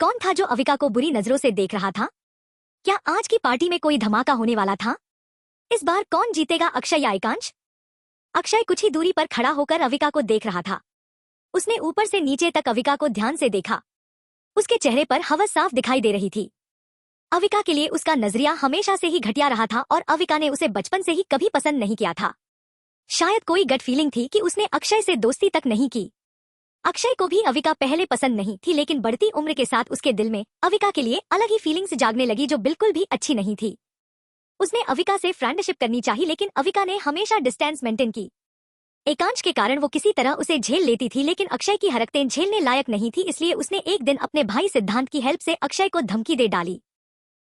कौन था जो अविका को बुरी नजरों से देख रहा था? क्या आज की पार्टी में कोई धमाका होने वाला था? इस बार कौन जीतेगा, अक्षय या एकांश? अक्षय कुछ ही दूरी पर खड़ा होकर अविका को देख रहा था। उसने ऊपर से नीचे तक अविका को ध्यान से देखा। उसके चेहरे पर हवस साफ दिखाई दे रही थी। अविका के लिए उसका नजरिया हमेशा से ही घटिया रहा था और अविका ने उसे बचपन से ही कभी पसंद नहीं किया था। शायद कोई गट फीलिंग थी कि उसने अक्षय से दोस्ती तक नहीं की। अक्षय को भी अविका पहले पसंद नहीं थी, लेकिन बढ़ती उम्र के साथ उसके दिल में अविका के लिए अलग ही फीलिंग्स जागने लगी जो बिल्कुल भी अच्छी नहीं थी। उसने अविका से फ्रेंडशिप करनी चाहिए, लेकिन अविका ने हमेशा डिस्टेंस मेंटेन की। एकांश के कारण वो किसी तरह उसे झेल लेती थी, लेकिन अक्षय की हरकतें झेलने लायक नहीं थी, इसलिए उसने एक दिन अपने भाई सिद्धांत की हेल्प से अक्षय को धमकी दे डाली।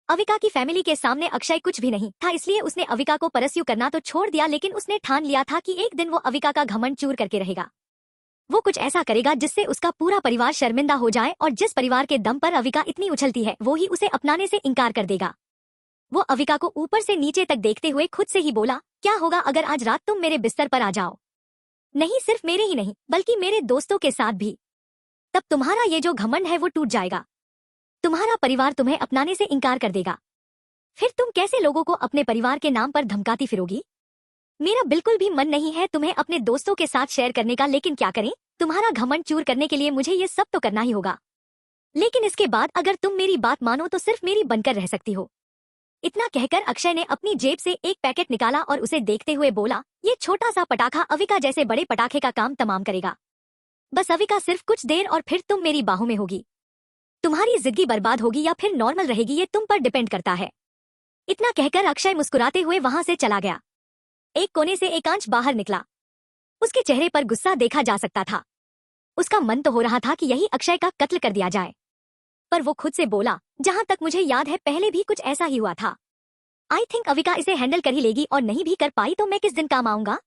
अविका की फैमिली के सामने अक्षय कुछ भी नहीं था, इसलिए उसने अविका को परस्यू करना तो छोड़ दिया, लेकिन उसने ठान लिया था कि एक दिन वो अविका का घमंड चूर करके रहेगा। वो कुछ ऐसा करेगा जिससे उसका पूरा परिवार शर्मिंदा हो जाए, और जिस परिवार के दम पर अविका इतनी उछलती है वो ही उसे अपनाने से इनकार कर देगा। वो अविका को ऊपर से नीचे तक देखते हुए खुद से ही बोला, क्या होगा अगर आज रात तुम मेरे बिस्तर पर आ जाओ? नहीं सिर्फ मेरे ही नहीं बल्कि मेरे दोस्तों के साथ भी। तब तुम्हारा ये जो घमंड है वो टूट जाएगा। तुम्हारा परिवार तुम्हें अपनाने से इनकार कर देगा। फिर तुम कैसे लोगों को अपने परिवार के नाम पर धमकाती फिरोगी? मेरा बिल्कुल भी मन नहीं है तुम्हें अपने दोस्तों के साथ शेयर करने का, लेकिन क्या करें, तुम्हारा घमंड चूर करने के लिए मुझे ये सब तो करना ही होगा। लेकिन इसके बाद अगर तुम मेरी बात मानो तो सिर्फ मेरी बनकर रह सकती हो। इतना कहकर अक्षय ने अपनी जेब से एक पैकेट निकाला और उसे देखते हुए बोला, ये छोटा सा पटाखा अविका जैसे बड़े पटाखे का काम तमाम करेगा। बस अविका सिर्फ कुछ देर और फिर तुम मेरी बाहों में होगी। तुम्हारी जिंदगी बर्बाद होगी या फिर नॉर्मल रहेगी ये तुम पर डिपेंड करता है। इतना कहकर अक्षय मुस्कुराते हुए वहां से चला गया। एक कोने से एकांश बाहर निकला। उसके चेहरे पर गुस्सा देखा जा सकता था। उसका मन तो हो रहा था कि यही अक्षय का कत्ल कर दिया जाए, पर वो खुद से बोला, जहां तक मुझे याद है पहले भी कुछ ऐसा ही हुआ था। आई थिंक अविका इसे हैंडल कर ही लेगी, और नहीं भी कर पाई तो मैं किस दिन काम आऊंगा।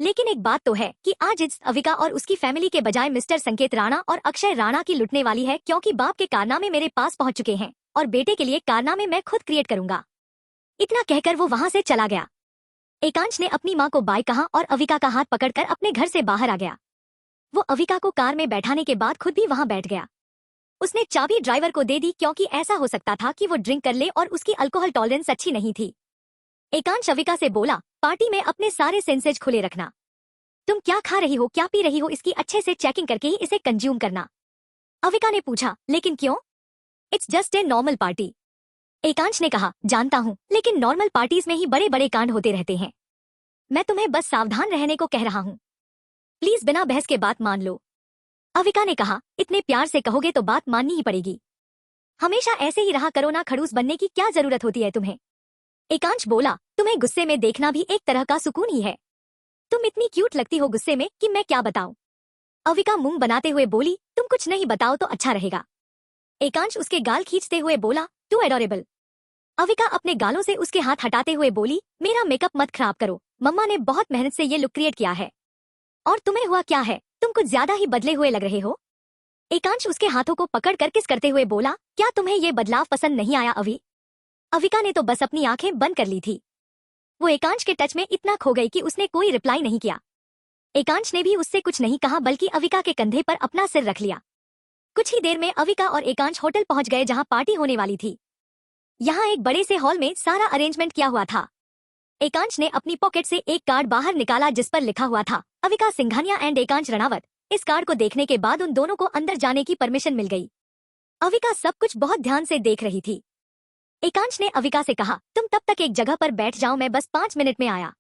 लेकिन एक बात तो है कि आज इस अविका और उसकी फैमिली के बजाय मिस्टर संकेत राणा और अक्षय राणा की लुटने वाली है, क्योंकि बाप के कारनामे मेरे पास पहुंच चुके हैं और बेटे के लिए कारनामे मैं खुद क्रिएट करूंगा। इतना कहकर वो वहां से चला गया। एकांश ने अपनी मां को बाय कहा और अविका का हाथ पकड़कर अपने घर से बाहर आ गया। वो अविका को कार में बैठाने के बाद खुद भी वहां बैठ गया। उसने चाबी ड्राइवर को दे दी क्योंकि ऐसा हो सकता था कि वो ड्रिंक कर ले और उसकी अल्कोहल टॉलरेंस अच्छी नहीं थी। एकांश अविका से बोला, पार्टी में अपने सारे सेंसेज खुले रखना। तुम क्या खा रही हो, क्या पी रही हो, इसकी अच्छे से चेकिंग करके ही इसे कंज्यूम करना। अविका ने पूछा, लेकिन क्यों? It's just a normal party. Ekansh ने कहा, जानता हूँ, लेकिन नॉर्मल पार्टीज में ही बड़े बड़े कांड होते रहते हैं। मैं तुम्हें बस सावधान रहने को कह रहा हूँ। प्लीज बिना बहस के बात मान लो। अविका ने कहा, इतने प्यार से कहोगे तो बात माननी ही पड़ेगी। हमेशा ऐसे ही रहा करो ना, खड़ूस बनने की क्या जरूरत होती है तुम्हें? एकांश बोला, तुम्हें गुस्से में देखना भी एक तरह का सुकून ही है। तुम इतनी क्यूट लगती हो गुस्से में कि मैं क्या बताऊं। अविका मुंह बनाते हुए बोली, तुम कुछ नहीं बताओ तो अच्छा रहेगा। एकांश उसके गाल खींचते हुए बोला, टू एडोरेबल। अविका अपने गालों से उसके हाथ हटाते हुए बोली, मेरा मेकअप मत खराब करो, मम्मा ने बहुत मेहनत से ये लुक क्रिएट किया है। और तुम्हें हुआ क्या है, तुम कुछ ज्यादा ही बदले हुए लग रहे हो। एकांश उसके हाथों को पकड़कर किस करते हुए बोला, क्या तुम्हें ये बदलाव पसंद नहीं आया अभी? अविका ने तो बस अपनी आंखें बंद कर ली थी। वो एकांश के टच में इतना खो गई कि उसने कोई रिप्लाई नहीं किया। एकांश ने भी उससे कुछ नहीं कहा, बल्कि अविका के कंधे पर अपना सिर रख लिया। कुछ ही देर में अविका और एकांश होटल पहुंच गए जहां पार्टी होने वाली थी। यहाँ एक बड़े से हॉल में सारा अरेंजमेंट किया हुआ था। एकांश ने अपनी पॉकेट से एक कार्ड बाहर निकाला जिस पर लिखा हुआ था अविका सिंघानिया एंड एकांश रणावत। इस कार्ड को देखने के बाद उन दोनों को अंदर जाने की परमिशन मिल गई। अविका सब कुछ बहुत ध्यान से देख रही थी। एकांश ने अविका से कहा, तुम तब तक एक जगह पर बैठ जाओ, मैं बस 5 मिनट में आया।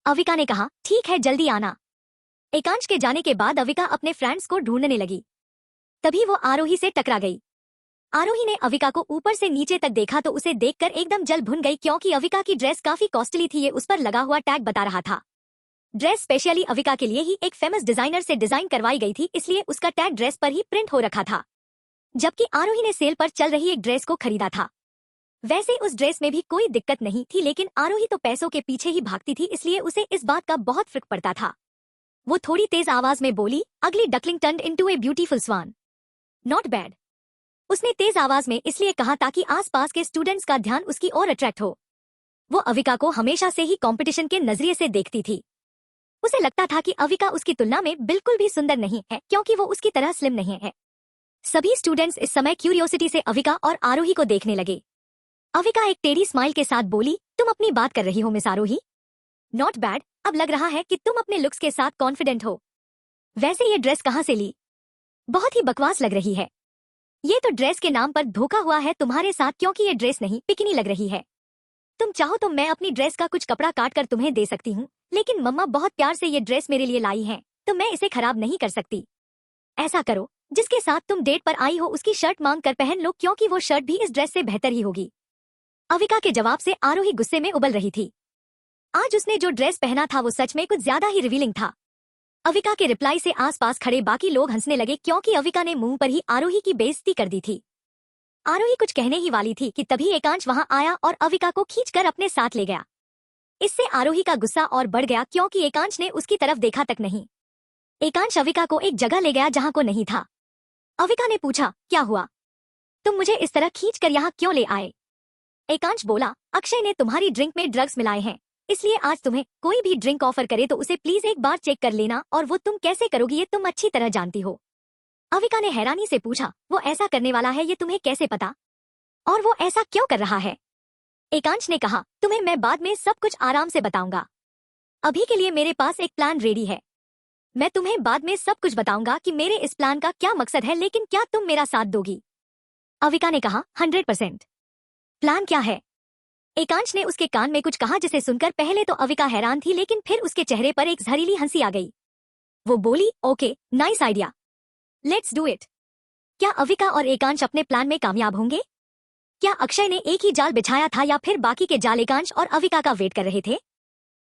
अविका ने कहा, ठीक है, जल्दी आना। एकांश के जाने के बाद अविका अपने फ्रेंड्स को ढूंढने लगी। तभी वो आरोही से टकरा गई। आरोही ने अविका को ऊपर से नीचे तक देखा तो उसे देखकर एकदम जल भुन गई, क्योंकि अविका की ड्रेस काफी कॉस्टली थी। ये उस पर लगा हुआ टैग बता रहा था। ड्रेस स्पेशली अविका के लिए ही एक फेमस डिजाइनर से डिजाइन करवाई गई थी, इसलिए उसका टैग ड्रेस पर ही प्रिंट हो रखा था। जबकि आरोही ने सेल पर चल रही एक ड्रेस को खरीदा था। वैसे उस ड्रेस में भी कोई दिक्कत नहीं थी, लेकिन आरोही तो पैसों के पीछे ही भागती थी, इसलिए उसे इस बात का बहुत फर्क पड़ता था। वो थोड़ी तेज आवाज में बोली, ugly duckling turned into a beautiful swan. Not bad. उसने तेज आवाज में इसलिए कहा ताकि आसपास के स्टूडेंट्स का ध्यान उसकी ओर अट्रैक्ट हो। वो अविका को हमेशा से ही कंपटीशन के नजरिए से देखती थी। उसे लगता था कि अविका उसकी तुलना में बिल्कुल भी सुंदर नहीं है, क्योंकि वो उसकी तरह स्लिम नहीं है। सभी स्टूडेंट्स इस समय क्यूरियोसिटी से अविका और आरोही को देखने लगे। अविका एक टेढ़ी स्माइल के साथ बोली, तुम अपनी बात कर रही हो मिस आरोही? Not bad. अब लग रहा है कि तुम अपने लुक्स के साथ कॉन्फिडेंट हो। वैसे ये ड्रेस कहाँ से ली? बहुत ही बकवास लग रही है। ये तो ड्रेस के नाम पर धोखा हुआ है तुम्हारे साथ, क्योंकि ये ड्रेस नहीं पिकनी लग रही है। तुम चाहो तो मैं अपनी ड्रेस का कुछ कपड़ा काट कर तुम्हें दे सकती हूँ, लेकिन मम्मा बहुत प्यार से ये ड्रेस मेरे लिए लाई है, तो मैं इसे खराब नहीं कर सकती। ऐसा करो, जिसके साथ तुम डेट पर आई हो उसकी शर्ट मांग कर पहन लो, क्योंकि वो शर्ट भी इस ड्रेस से बेहतर ही होगी। अविका के जवाब से आरोही गुस्से में उबल रही थी। आज उसने जो ड्रेस पहना था वो सच में कुछ ज्यादा ही रिवीलिंग था। अविका के रिप्लाई से आसपास खड़े बाकी लोग हंसने लगे, क्योंकि अविका ने मुंह पर ही आरोही की बेइज्जती कर दी थी। आरोही कुछ कहने ही वाली थी कि तभी एकांश वहां आया और अविका को खींचकर अपने साथ ले गया। इससे आरोही का गुस्सा और बढ़ गया, क्योंकि एकांश ने उसकी तरफ देखा तक नहीं। एकांश अविका को एक जगह ले गया जहां को नहीं था। अविका ने पूछा, क्या हुआ? तुम मुझे इस तरह खींचकर यहाँ क्यों ले आए? एकांश बोला, अक्षय ने तुम्हारी ड्रिंक में ड्रग्स मिलाए हैं, इसलिए आज तुम्हें कोई भी ड्रिंक ऑफर करे तो उसे प्लीज एक बार चेक कर लेना, और वो तुम कैसे करोगी ये तुम अच्छी तरह जानती हो। अविका ने हैरानी से पूछा, वो ऐसा करने वाला है ये तुम्हें कैसे पता, और वो ऐसा क्यों कर रहा है? एकांश ने कहा, तुम्हें मैं बाद में सब कुछ आराम से बताऊंगा। अभी के लिए मेरे पास एक प्लान रेडी है। मैं तुम्हें बाद में सब कुछ बताऊंगा कि मेरे इस प्लान का क्या मकसद है, लेकिन क्या तुम मेरा साथ दोगी? अविका ने कहा, 100%। प्लान क्या है? एकांश ने उसके कान में कुछ कहा, जिसे सुनकर पहले तो अविका हैरान थी, लेकिन फिर उसके चेहरे पर एक जहरीली हंसी आ गई। वो बोली, okay, nice idea, let's do it. क्या अविका और एकांश अपने प्लान में कामयाब होंगे? क्या अक्षय ने एक ही जाल बिछाया था, या फिर बाकी के जाल एकांश और अविका का वेट कर रहे थे?